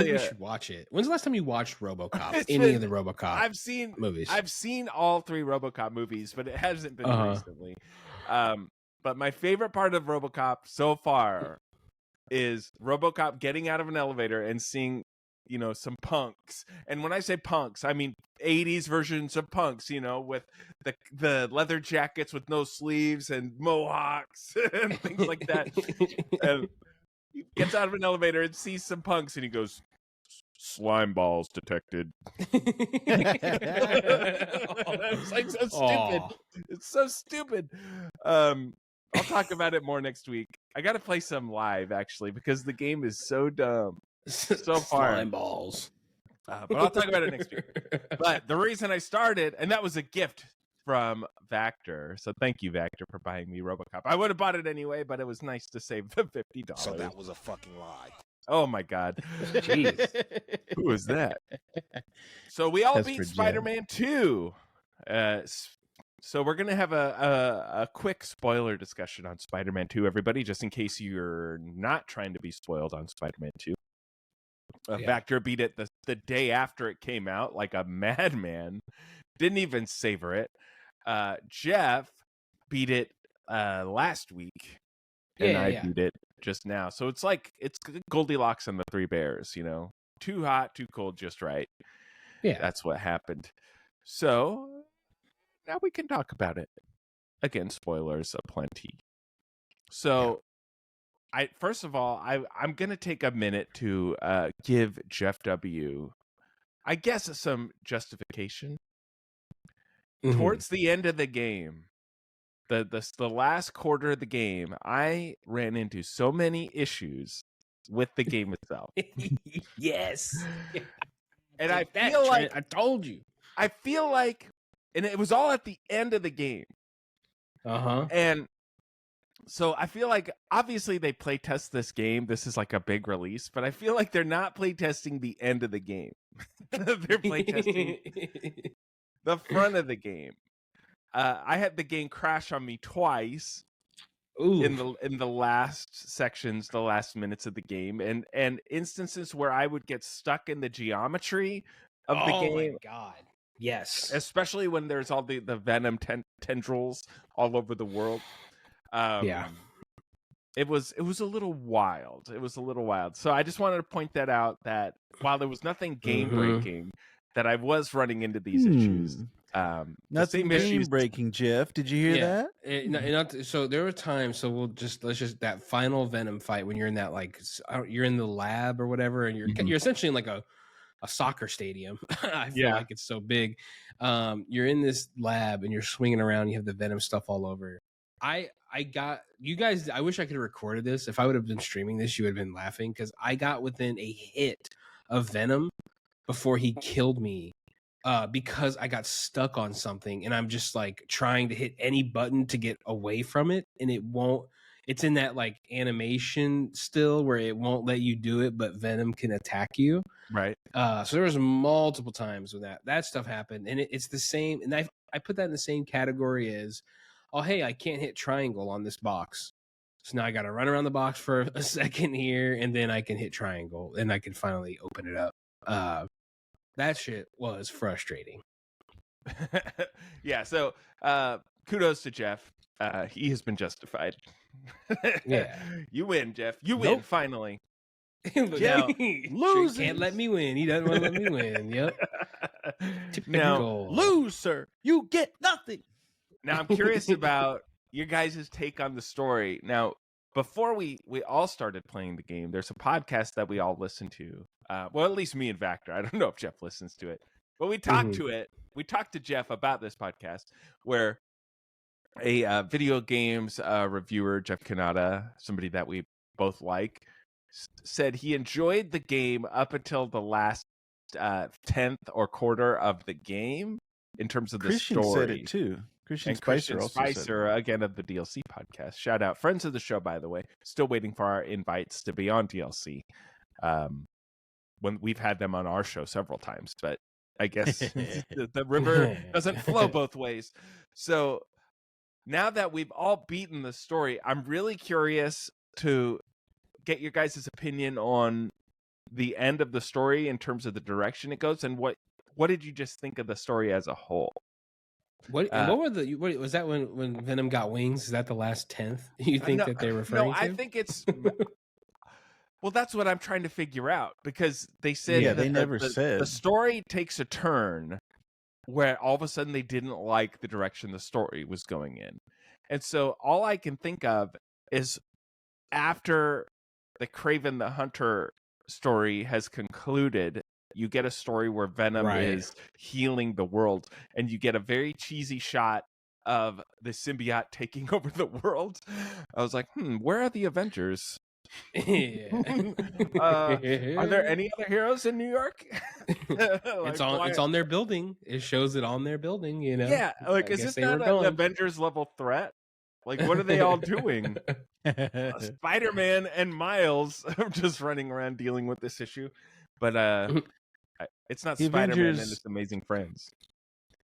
you should watch it. When's the last time you watched RoboCop? Of the RoboCop movies? I've seen all 3 RoboCop movies, but it hasn't been recently. But my favorite part of RoboCop so far is RoboCop getting out of an elevator and seeing, some punks. And when I say punks, I mean 80s versions of punks, with the leather jackets with no sleeves and mohawks and things like that. And he gets out of an elevator and sees some punks, and he goes, "Slime balls detected." It's like so stupid. It's so stupid. I'll talk about it more next week. I got to play some live, actually, because the game is so dumb. So far. Slime balls. But I'll talk about it next week. But the reason I started, and that was a gift from Vactor. So thank you, Vactor, for buying me RoboCop. I would have bought it anyway, but it was nice to save the $50. So that was a fucking lie. Oh my God. Jeez. Who was that? So we all beat Spider-Man 2. So we're going to have a quick spoiler discussion on Spider-Man 2, everybody, just in case you're not trying to be spoiled on Spider-Man 2. Vactor beat it the day after it came out like a madman. Didn't even savor it. Jeff beat it last week, and I beat it just now. So it's Goldilocks and the Three Bears, too hot, too cold, just right. Yeah, that's what happened. So now we can talk about it. Again, spoilers aplenty. So first of all, I'm gonna take a minute to give JeffW, I guess, some justification. Mm-hmm. Towards the end of the game, the last quarter of the game, I ran into so many issues with the game itself. Yes. And I Take that, feel like Trent, I told you. and it was all at the end of the game. And so I feel like obviously they play test this game. This is like a big release, but I feel like they're not play testing the end of the game. They're play testing the front of the game. I had the game crash on me twice in the last sections, the last minutes of the game, and instances where I would get stuck in the geometry of the game. Oh my god. Yes. Especially when there's all the Venom tendrils all over the world. Yeah. It was a little wild. So I just wanted to point that out, that while there was nothing game breaking, that I was running into these issues. Nothing game breaking, Jeff. Did you hear that? So there were times. So let's just that final Venom fight when you're in that you're in the lab or whatever, and you're essentially in like a soccer stadium. I feel like it's so big. You're in this lab and you're swinging around. You have the Venom stuff all over. I got you guys. I wish I could have recorded this. If I would have been streaming this, you would have been laughing because I got within a hit of Venom before he killed me. Because I got stuck on something and I'm just like trying to hit any button to get away from it, and it won't. It's in that like animation still where it won't let you do it, but Venom can attack you. Right. So there was multiple times when that stuff happened, and it's the same. And I put that in the same category as, oh hey, I can't hit triangle on this box, so now I got to run around the box for a second here, and then I can hit triangle, and I can finally open it up. That shit was frustrating. Yeah, so kudos to Jeff. He has been justified. Yeah. You win, Jeff. You win, finally. Now, lose. Can't let me win. He doesn't want to let me win. Yep. Now, loser, you get nothing. Now, I'm curious about your guys' take on the story. Now, before we all started playing the game, there's a podcast that we all listen to. Well, at least me and Vactor. I don't know if Jeff listens to it, but we talked to it. We talked to Jeff about this podcast where a video games reviewer, Jeff Kanata, somebody that we both like, said he enjoyed the game up until the last 10th or quarter of the game in terms of the Christian story. Said it too. Christian Spicer again of the DLC podcast. Shout out, friends of the show, by the way. Still waiting for our invites to be on DLC. When we've had them on our show several times, but I guess the river doesn't flow both ways. So now that we've all beaten the story, I'm really curious to get your guys' opinion on the end of the story in terms of the direction it goes, and what did you just think of the story as a whole? What was that when Venom got wings? Is that the last 10th? You think that they're referring to? I think it's well, that's what I'm trying to figure out, because they said they never said the story takes a turn where all of a sudden they didn't like the direction the story was going in. And so all I can think of is after the Kraven the Hunter story has concluded, you get a story where Venom is healing the world, and you get a very cheesy shot of the symbiote taking over the world. I was like, where are the Avengers? Are there any other heroes in New York? It's on their building. It shows it on their building, you know. Yeah, like is this not an Avengers level threat? Like, what are they all doing? Spider-Man and Miles are just running around dealing with this issue, but it's not Spider-Man and his amazing friends.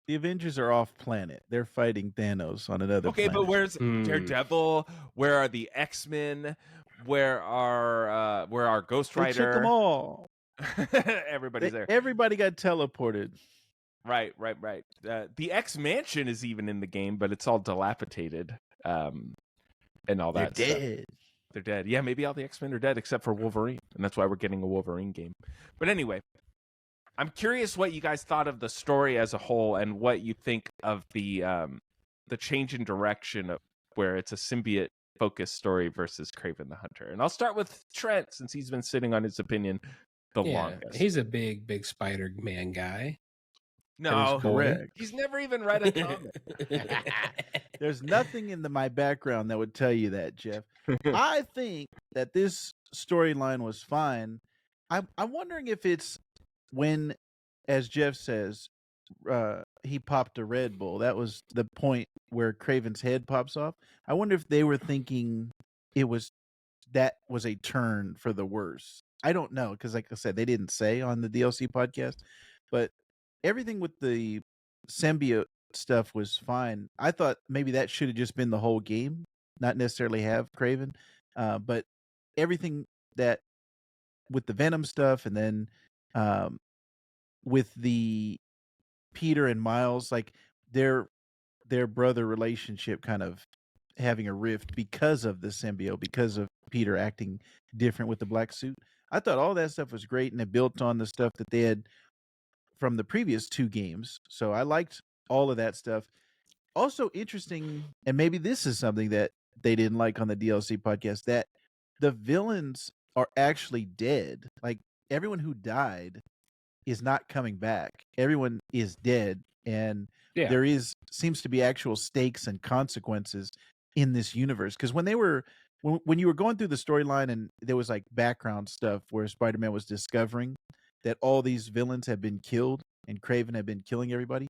The Avengers are off planet. They're fighting Thanos on another planet. But where's Daredevil? Where are the X-Men? Where are Ghost Rider? They took them all. Everybody's there. Everybody got teleported. Right. The X-Mansion is even in the game, but it's all dilapidated and all that stuff. They're dead. Yeah, maybe all the X-Men are dead except for Wolverine, and that's why we're getting a Wolverine game. But anyway, I'm curious what you guys thought of the story as a whole, and what you think of the change in direction of where it's a symbiote-focused story versus Kraven the Hunter. And I'll start with Trent, since he's been sitting on his opinion the longest. He's a big Spider-Man guy. No, correct. He's never even read a comic. There's nothing in my background that would tell you that, Jeff. I think that this storyline was fine. I'm wondering if it's when, as Jeff says, he popped a Red Bull. That was the point where Craven's head pops off. I wonder if they were thinking it was that was a turn for the worse. I don't know because, like I said, they didn't say on the DLC podcast, but everything with the symbiote stuff was fine. I thought maybe that should have just been the whole game, not necessarily have Craven, but everything that with the Venom stuff, and then with the Peter and Miles, like their brother relationship kind of having a rift because of the symbiote, because of Peter acting different with the black suit. I thought all that stuff was great, and it built on the stuff that they had from the previous 2 games. So I liked all of that stuff. Also interesting, and maybe this is something that they didn't like on the DLC podcast, that the villains are actually dead. Like everyone who died is not coming back. Everyone is dead, and there seems to be actual stakes and consequences in this universe. Because when you were going through the storyline and there was like background stuff where Spider-Man was discovering that all these villains had been killed and Craven had been killing everybody,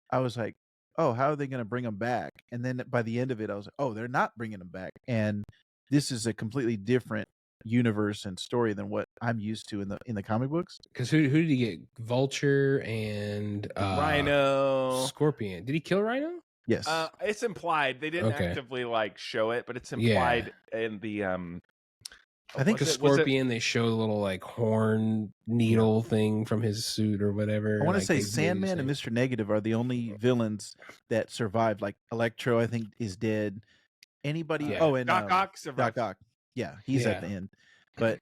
I was like, oh, how are they going to bring them back? And then by the end of it, I was like, oh, they're not bringing them back. And this is a completely different universe and story than what I'm used to in the comic books. Because who did he get? Vulture and Rhino, Scorpion. Did he kill Rhino? Yes. It's implied. They didn't actively like show it, but it's implied in the I think a Scorpion. They show the little like horn needle thing from his suit or whatever. I want to say Sandman and Mr. Negative are the only villains that survived. Like Electro, I think, is dead. Anybody? Oh, and Doc Ock survived. Doc Ock. Yeah, he's at the end. But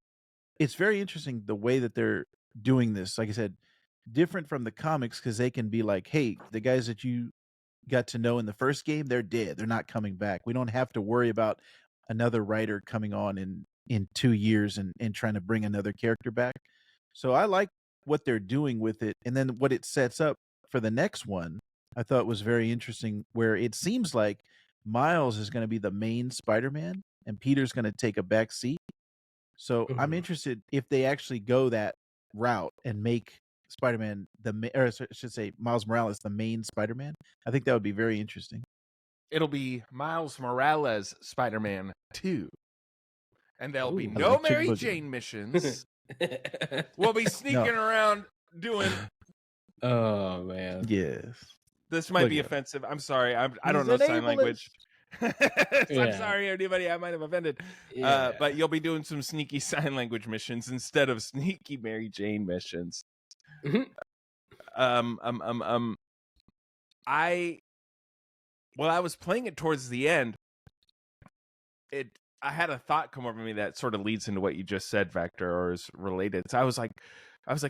it's very interesting the way that they're doing this. Like I said, different from the comics because they can be like, hey, the guys that you got to know in the first game, they're dead. They're not coming back. We don't have to worry about another writer coming on in 2 years and trying to bring another character back. So I like what they're doing with it. And then what it sets up for the next one, I thought was very interesting, where it seems like Miles is going to be the main Spider-Man and Peter's going to take a back seat. So I'm interested if they actually go that route and make Spider-Man or I should say Miles Morales the main Spider-Man. I think that would be very interesting. It'll be Miles Morales Spider-Man 2. And there'll be no Mary Jane missions. We'll be sneaking around doing. Oh man. Yes. This might be offensive. I'm sorry. I don't know sign language. I'm sorry, anybody I might have offended. But you'll be doing some sneaky sign language missions instead of sneaky Mary Jane missions. I was playing it towards the end. I had a thought come over me that sort of leads into what you just said, Vector, or is related. So I was like,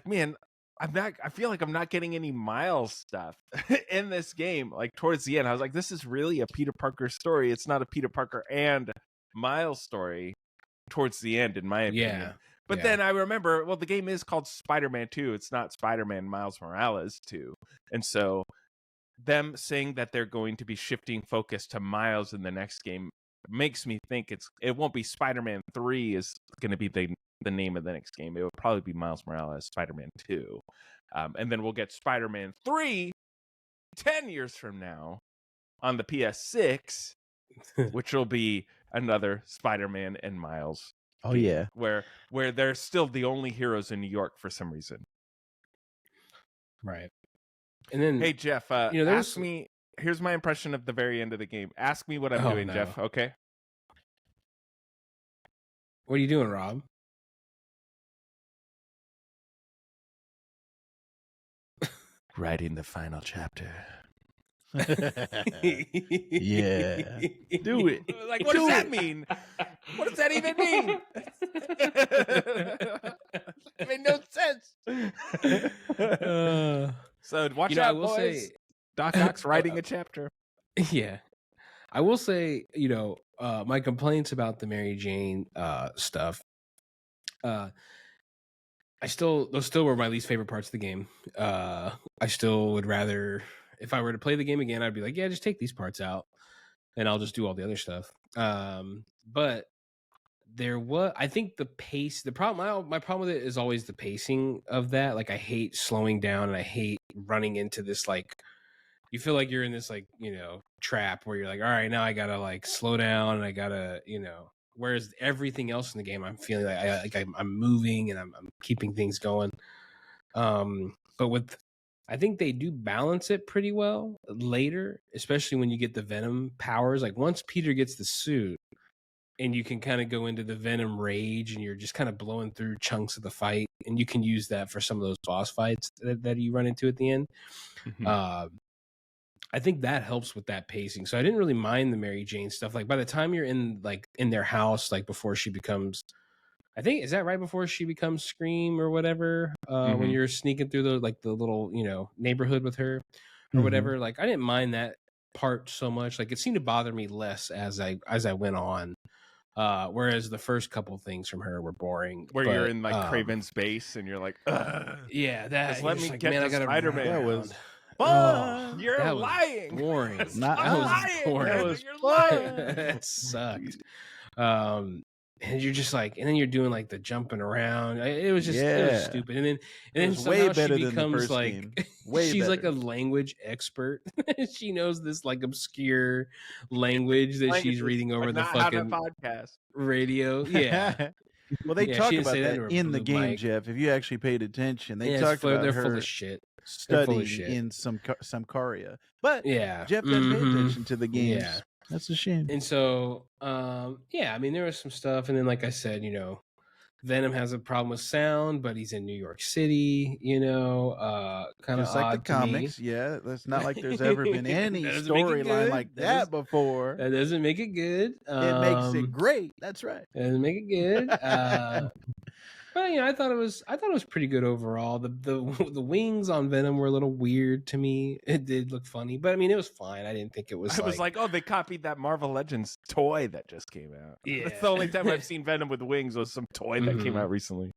man, I feel like I'm not getting any Miles stuff in this game. Like towards the end, I was like, this is really a Peter Parker story. It's not a Peter Parker and Miles story towards the end, in my opinion. But then I remember, well, the game is called Spider-Man 2. It's not Spider-Man Miles Morales 2. And so them saying that they're going to be shifting focus to Miles in the next game makes me think it won't be Spider-Man 3 is going to be the name of the next game. It would probably be Miles Morales Spider-Man 2. And then we'll get Spider-Man 3 10 years from now on the PS6, which will be another Spider-Man and Miles. Oh yeah. Where they're still the only heroes in New York for some reason. Right. And then hey Jeff, ask me. Here's my impression of the very end of the game. Ask me what I'm doing, Jeff. Okay. What are you doing, Rob? Writing the final chapter. Yeah. Do it. Like, what does that mean? What does that even mean? It made no sense. So watch out, boys. Doc Ock's writing a chapter. Yeah. I will say, my complaints about the Mary Jane stuff, those still were my least favorite parts of the game. I still would rather, if I were to play the game again, I'd be like, yeah, just take these parts out and I'll just do all the other stuff. But I think the pace, the problem, my problem with it is always the pacing of that. Like, I hate slowing down and I hate running into this, like, you feel like you're in this, like, trap where you're like, all right, now I gotta like slow down and I gotta, whereas everything else in the game, I'm feeling like I'm moving and I'm keeping things going. But I think they do balance it pretty well later, especially when you get the Venom powers. Like, once Peter gets the suit, and you can kind of go into the Venom rage and you're just kind of blowing through chunks of the fight, and you can use that for some of those boss fights that you run into at the end. I think that helps with that pacing. So I didn't really mind the Mary Jane stuff. Like, by the time you're in their house, like before she becomes, I think, is that right before she becomes Scream or whatever, when you're sneaking through the little, neighborhood with her or whatever. Like, I didn't mind that part so much. Like, it seemed to bother me less as I went on. Whereas the first couple things from her were boring. Where you're in like Craven's base and you're like, yeah, that just let me get to Spider-Man. That was fun. You're that lying. Was boring. That was boring. That was fun. That sucked. And you're just like, and then you're doing like the jumping around. It was just it was stupid. And then way better she than the becomes first like game. Way she's better. like a language expert. She knows this like obscure language that she's reading over the fucking podcast radio. Yeah. Well, they talk about that into in the blue game, mic. Jeff. If you actually paid attention, they Yeah, talked about they're her full of shit. studying shit. in some Karia. But Yeah, Jeff doesn't pay attention to the games. Yeah. That's a shame. And so, yeah, I mean, there was some stuff, and then, like I said, Venom has a problem with sound, but he's in New York City, kind of just like the comics. Yeah, that's not like there's ever been any storyline like that before. That doesn't make it good. It makes it great. That's right. It doesn't make it good. But I thought it was pretty good overall. The wings on Venom were a little weird to me. It did look funny, but I mean, it was fine. I didn't think it was. I was like, oh, they copied that Marvel Legends toy that just came out. Yeah, that's the only time I've seen Venom with wings was some toy that came out recently.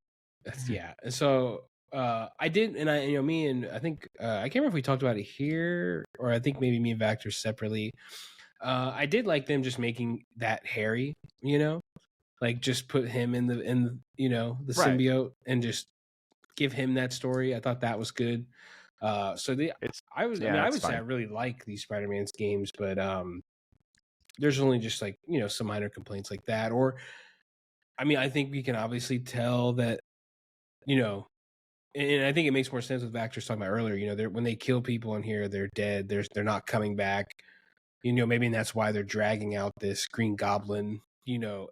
Yeah, and so I did, and me and I think I can't remember if we talked about it here or I think maybe me and Vactor separately. I did like them just making that Harry, like just put him in the symbiote and just give him that story. I thought that was good. I would say I really like these Spider-Man's games, but there's only just like some minor complaints like that. Or I mean, I think we can obviously tell that and I think it makes more sense with Vactor's talking about earlier. When they kill people in here, they're dead. They're not coming back. Maybe that's why they're dragging out this Green Goblin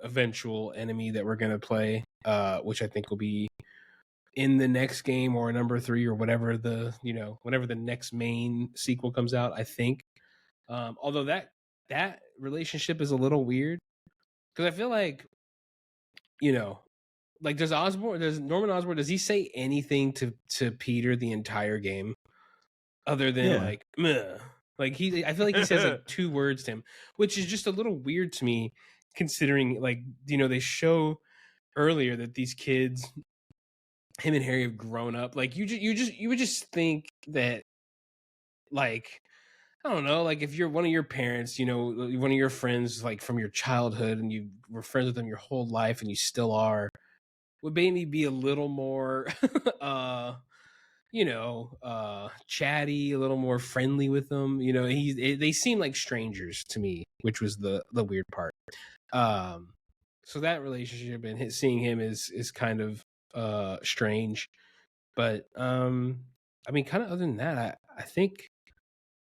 eventual enemy that we're going to play, which I think will be in the next game or number 3 or whatever whenever the next main sequel comes out, I think. Although that relationship is a little weird because I feel like, like does Norman Osborn, does he say anything to Peter the entire game other than like, meh? Like I feel like he says like 2 words to him, which is just a little weird to me. Considering, like, they show earlier that these kids, him and Harry, have grown up. Like, you would just think that, like, I don't know, like if you're one of your parents, one of your friends, like from your childhood, and you were friends with them your whole life, and you still are, would maybe be a little more, chatty, a little more friendly with them. They seem like strangers to me, which was the weird part. So that relationship and seeing him is kind of strange, but I mean, kind of other than that, I think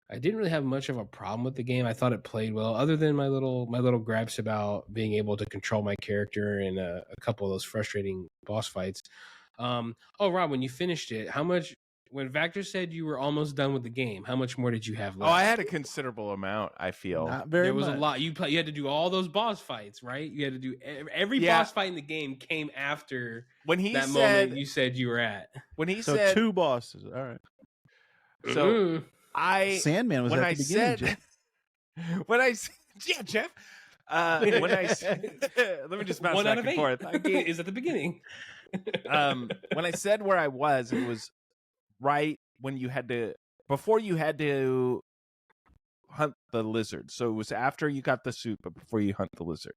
I didn't really have much of a problem with the game. I thought it played well, other than my little gripes about being able to control my character and a couple of those frustrating boss fights. Oh, Rob, when you finished it, when Vactor said you were almost done with the game, how much more did you have left? Oh, I had a considerable amount, I feel. Not very There was much. a lot. You had to do all those boss fights, right? You had to do every boss fight in the game came after moment you said you were at. When he So said 2 bosses. All right. So Sandman was at the beginning. Jeff. Yeah, Jeff. When I said, let me just bounce 1 back out of and 8 forth. is at the beginning. When I said where I was, it was right when before you had to hunt the lizard. So it was after you got the suit, but before you hunt the lizard.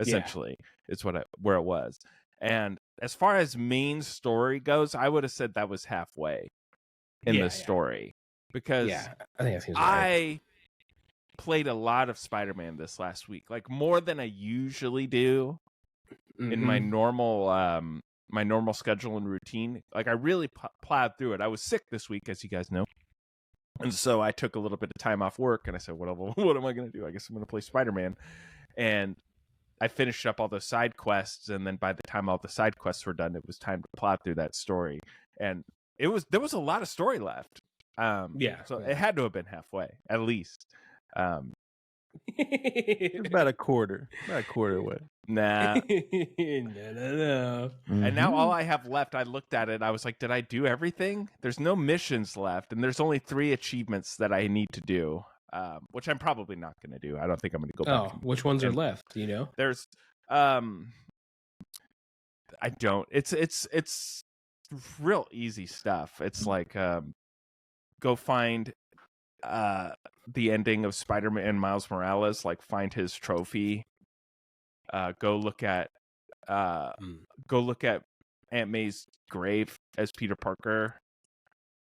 Essentially, is where it was. And as far as main story goes, I would have said that was halfway in the story because I think that seems right. I played a lot of Spider-Man this last week, like more than I usually do in my normal schedule and routine. Like I really plowed through it. I was sick this week, as you guys know. And so I took a little bit of time off work and I said, what am I going to do? I guess I'm going to play Spider-Man. And I finished up all the side quests, and then by the time all the side quests were done, it was time to plow through that story. And there was a lot of story left. So it had to have been halfway, at least. It's about a quarter away. Nah. No. And now all I have left, I looked at it, I was like, did I do everything? There's no missions left, and there's only 3 achievements that I need to do. Which I'm probably not going to do. I don't think I'm going to go back. Oh, which ones are left? Do you know? There's, I don't. It's real easy stuff. It's like, go find, the ending of Spider-Man and Miles Morales. Like find his trophy. Go look at Aunt May's grave as Peter Parker,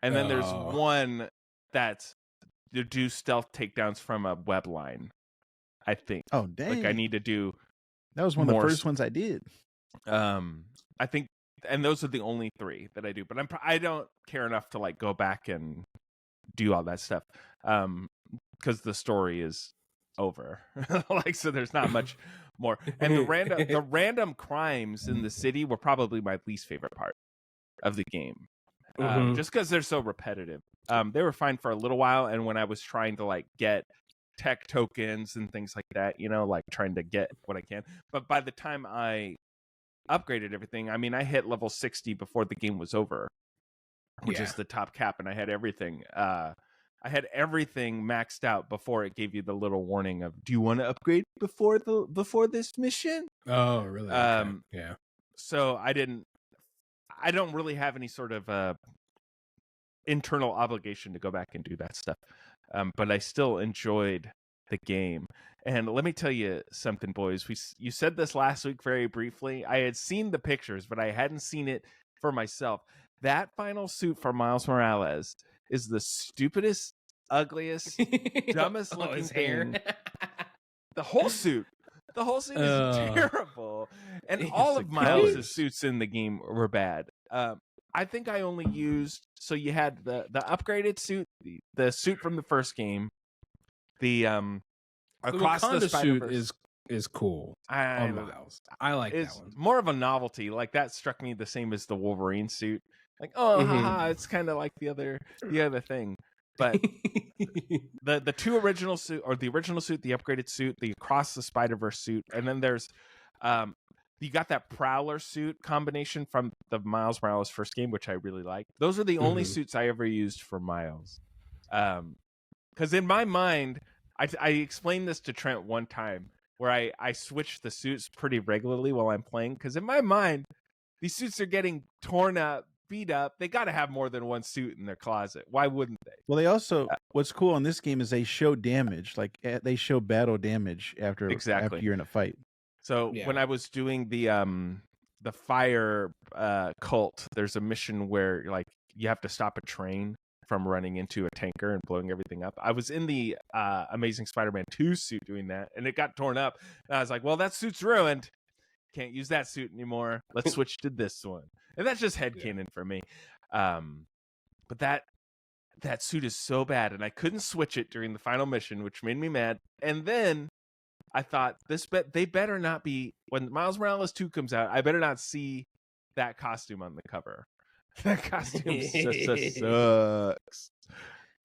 and then there's one that's to do stealth takedowns from a web line, I think. Oh, dang. Like I need to do. That was one of the first ones I did. I think, and those are the only 3 that I do. But I don't care enough to like go back and do all that stuff, because the story is over. Like so, there's not much more. And the random crimes in the city were probably my least favorite part of the game. Just because they're so repetitive. They were fine for a little while, and when I was trying to like get tech tokens and things like that, like trying to get what I can. But by the time I upgraded everything, I mean I hit level 60 before the game was over, which is the top cap, and I had everything. I had everything maxed out before it gave you the little warning of, do you want to upgrade before this mission? Oh, really? Yeah. So I don't really have any sort of internal obligation to go back and do that stuff. But I still enjoyed the game. And let me tell you something, boys. You said this last week very briefly. I had seen the pictures, but I hadn't seen it for myself. That final suit for Miles Morales is the stupidest, ugliest, dumbest looking his thing. hair. The whole suit. The whole suit is terrible. And all of Miles' suits in the game were bad. I think I only used, so you had the upgraded suit, the suit from the first game, the across the suit is cool. I like it's that one. more of a novelty. Like that struck me the same as the Wolverine suit. Like, haha, it's kind of like the other thing. But the 2 original suit, or the original suit, the upgraded suit, the Across the Spider-Verse suit, and then there's you got that Prowler suit combination from the Miles Morales first game, which I really like. Those are the only suits I ever used for Miles. Because in my mind, I explained this to Trent one time, where I switch the suits pretty regularly while I'm playing. Because in my mind, these suits are getting torn up, beat up. They got to have more than one suit in their closet. Why wouldn't they? Well, they also, what's cool in this game is they show damage. Like they show battle damage after you're in a fight. So when I was doing the fire cult, there's a mission where like you have to stop a train from running into a tanker and blowing everything up. I was in the Amazing Spider-Man 2 suit doing that, and it got torn up. And I was like, well, that suit's ruined. Can't use that suit anymore. Let's switch to this one. And that's just headcanon for me. But that suit is so bad, and I couldn't switch it during the final mission, which made me mad. And then I thought, they better not be, when Miles Morales 2 comes out, I better not see that costume on the cover. That costume sucks.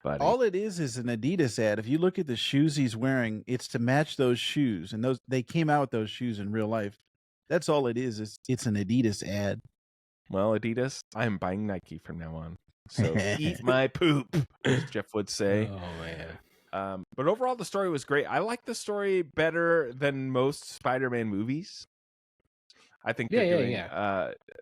Buddy. All it is an Adidas ad. If you look at the shoes he's wearing, it's to match those shoes. And they came out with those shoes in real life. That's all it is it's an Adidas ad. Well, Adidas, I am buying Nike from now on. So eat my poop, as Jeff would say. Oh, man. But overall, the story was great. I like the story better than most Spider-Man movies. I think they're doing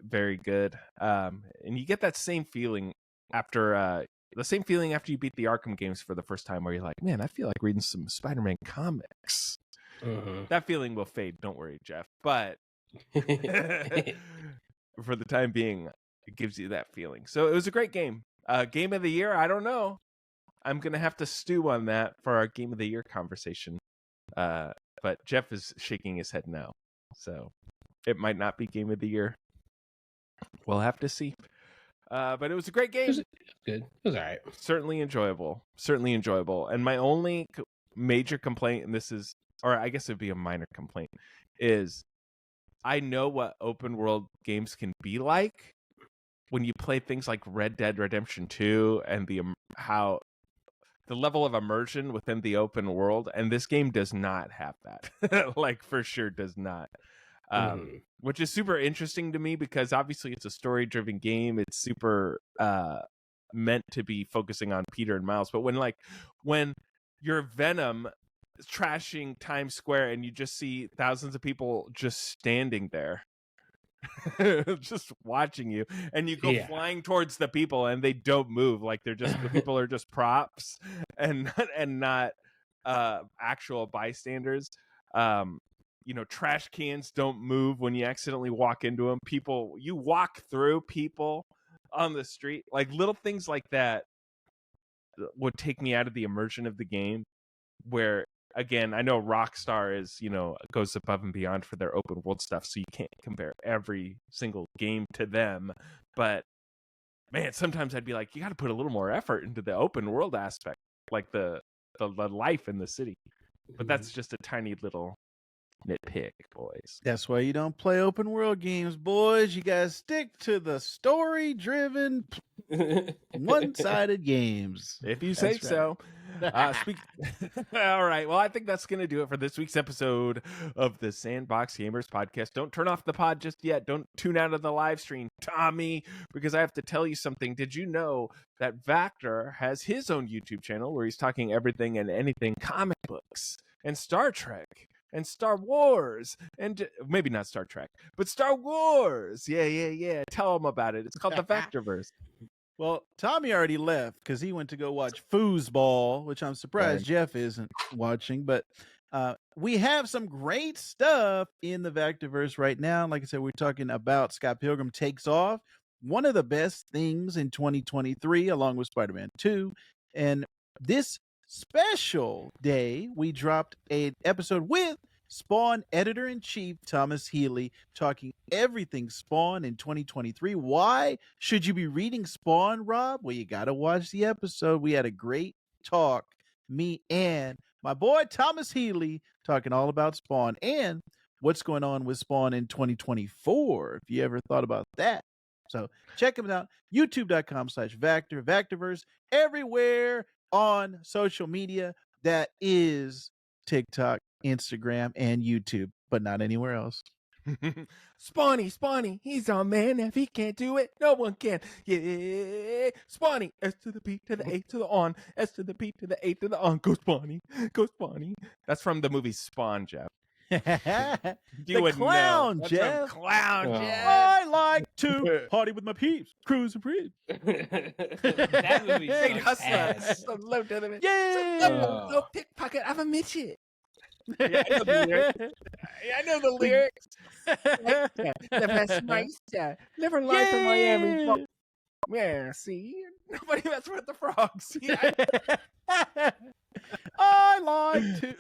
very good. And you get that same feeling after the same feeling after you beat the Arkham games for the first time, where you're like, man, I feel like reading some Spider-Man comics. That feeling will fade. Don't worry, Jeff. But for the time being, it gives you that feeling. So it was a great game. Game of the year, I don't know. I'm going to have to stew on that for our Game of the Year conversation. But Jeff is shaking his head no. So it might not be Game of the Year. We'll have to see. But it was a great game. It was good. It was all right. Certainly enjoyable. And my only major complaint, and this is, or I guess it'd be a minor complaint, is I know what open world games can be like when you play things like Red Dead Redemption 2 and how the level of immersion within the open world, and this game does not have that. Like, for sure does not. Which is super interesting to me, because obviously it's a story-driven game. It's super meant to be focusing on Peter and Miles. But when you're Venom trashing Times Square and you just see thousands of people just standing there, just watching you, and you go flying towards the people and they don't move, like the people are just props and not actual bystanders. Trash cans don't move when you accidentally walk into them. You walk through people on the street, like little things like that would take me out of the immersion of the game. Where, again, I know Rockstar goes above and beyond for their open world stuff, so you can't compare every single game to them. But man, sometimes I'd be like, you got to put a little more effort into the open world aspect, like the life in the city. But that's just a tiny little nitpick, boys. That's why you don't play open world games, boys. You guys stick to the story-driven, one-sided games. If you say so. All right. Well, I think that's going to do it for this week's episode of the Sandbox Gamers podcast. Don't turn off the pod just yet. Don't tune out of the live stream, Tommy, because I have to tell you something. Did you know that Vactor has his own YouTube channel where he's talking everything and anything comic books and Star Trek and Star Wars, and maybe not Star Trek, but Star Wars. Yeah. Tell him about it. It's called the Vactorverse. Well, Tommy already left because he went to go watch Foosball, which I'm surprised Jeff isn't watching. But we have some great stuff in the Vactorverse right now. Like I said, we're talking about Scott Pilgrim Takes Off, one of the best things in 2023, along with Spider-Man 2. And this special day, we dropped an episode with Spawn editor-in-chief Thomas Healy, talking everything Spawn in 2023. Why should you be reading Spawn, Rob? Well, you got to watch the episode. We had a great talk, me and my boy Thomas Healy, talking all about Spawn and what's going on with Spawn in 2024, if you ever thought about that. So check him out, youtube.com/Vactor, Vactorverse, everywhere on social media. That is TikTok, Instagram, and YouTube, but not anywhere else. Spawny, he's our man. If he can't do it, no one can. Yeah, Spawny, S to the P to the A to the on, S to the P to the A to the on. Go Spawny. That's from the movie Spawn, Jeff. The clown, Jeff. Jeff. I like to party with my peeps, cruise and breathe. That movie sucks ass. So low to the Yeah. no pickpocket of a midget. Yeah, I know the lyrics. The best meister. Never lied from Miami. Yeah, see? Nobody messed with the frogs. Yeah. I like to.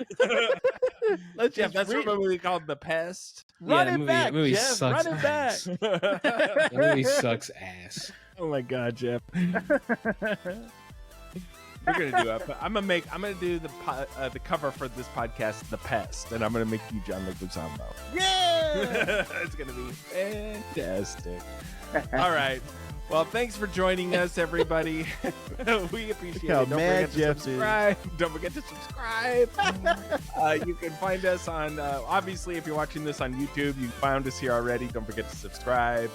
Let's Jeff, that's a movie called The Pest. Run it back, that movie Jeff. sucks Run it back. ass. That movie sucks ass. Oh my God, Jeff. We're gonna do it. I'm gonna do the cover for this podcast, The Pest, and I'm gonna make you John Leguizamo. Yeah, it's gonna be fantastic. All right. Well, thanks for joining us, everybody. We appreciate it. Don't forget to subscribe. You can find us on, obviously, if you're watching this on YouTube, you found us here already. Don't forget to subscribe,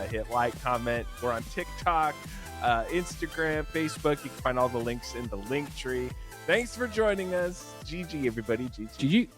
hit like, comment. We're on TikTok, Instagram, Facebook. You can find all the links in the link tree. Thanks for joining us. GG, everybody. GG. GG.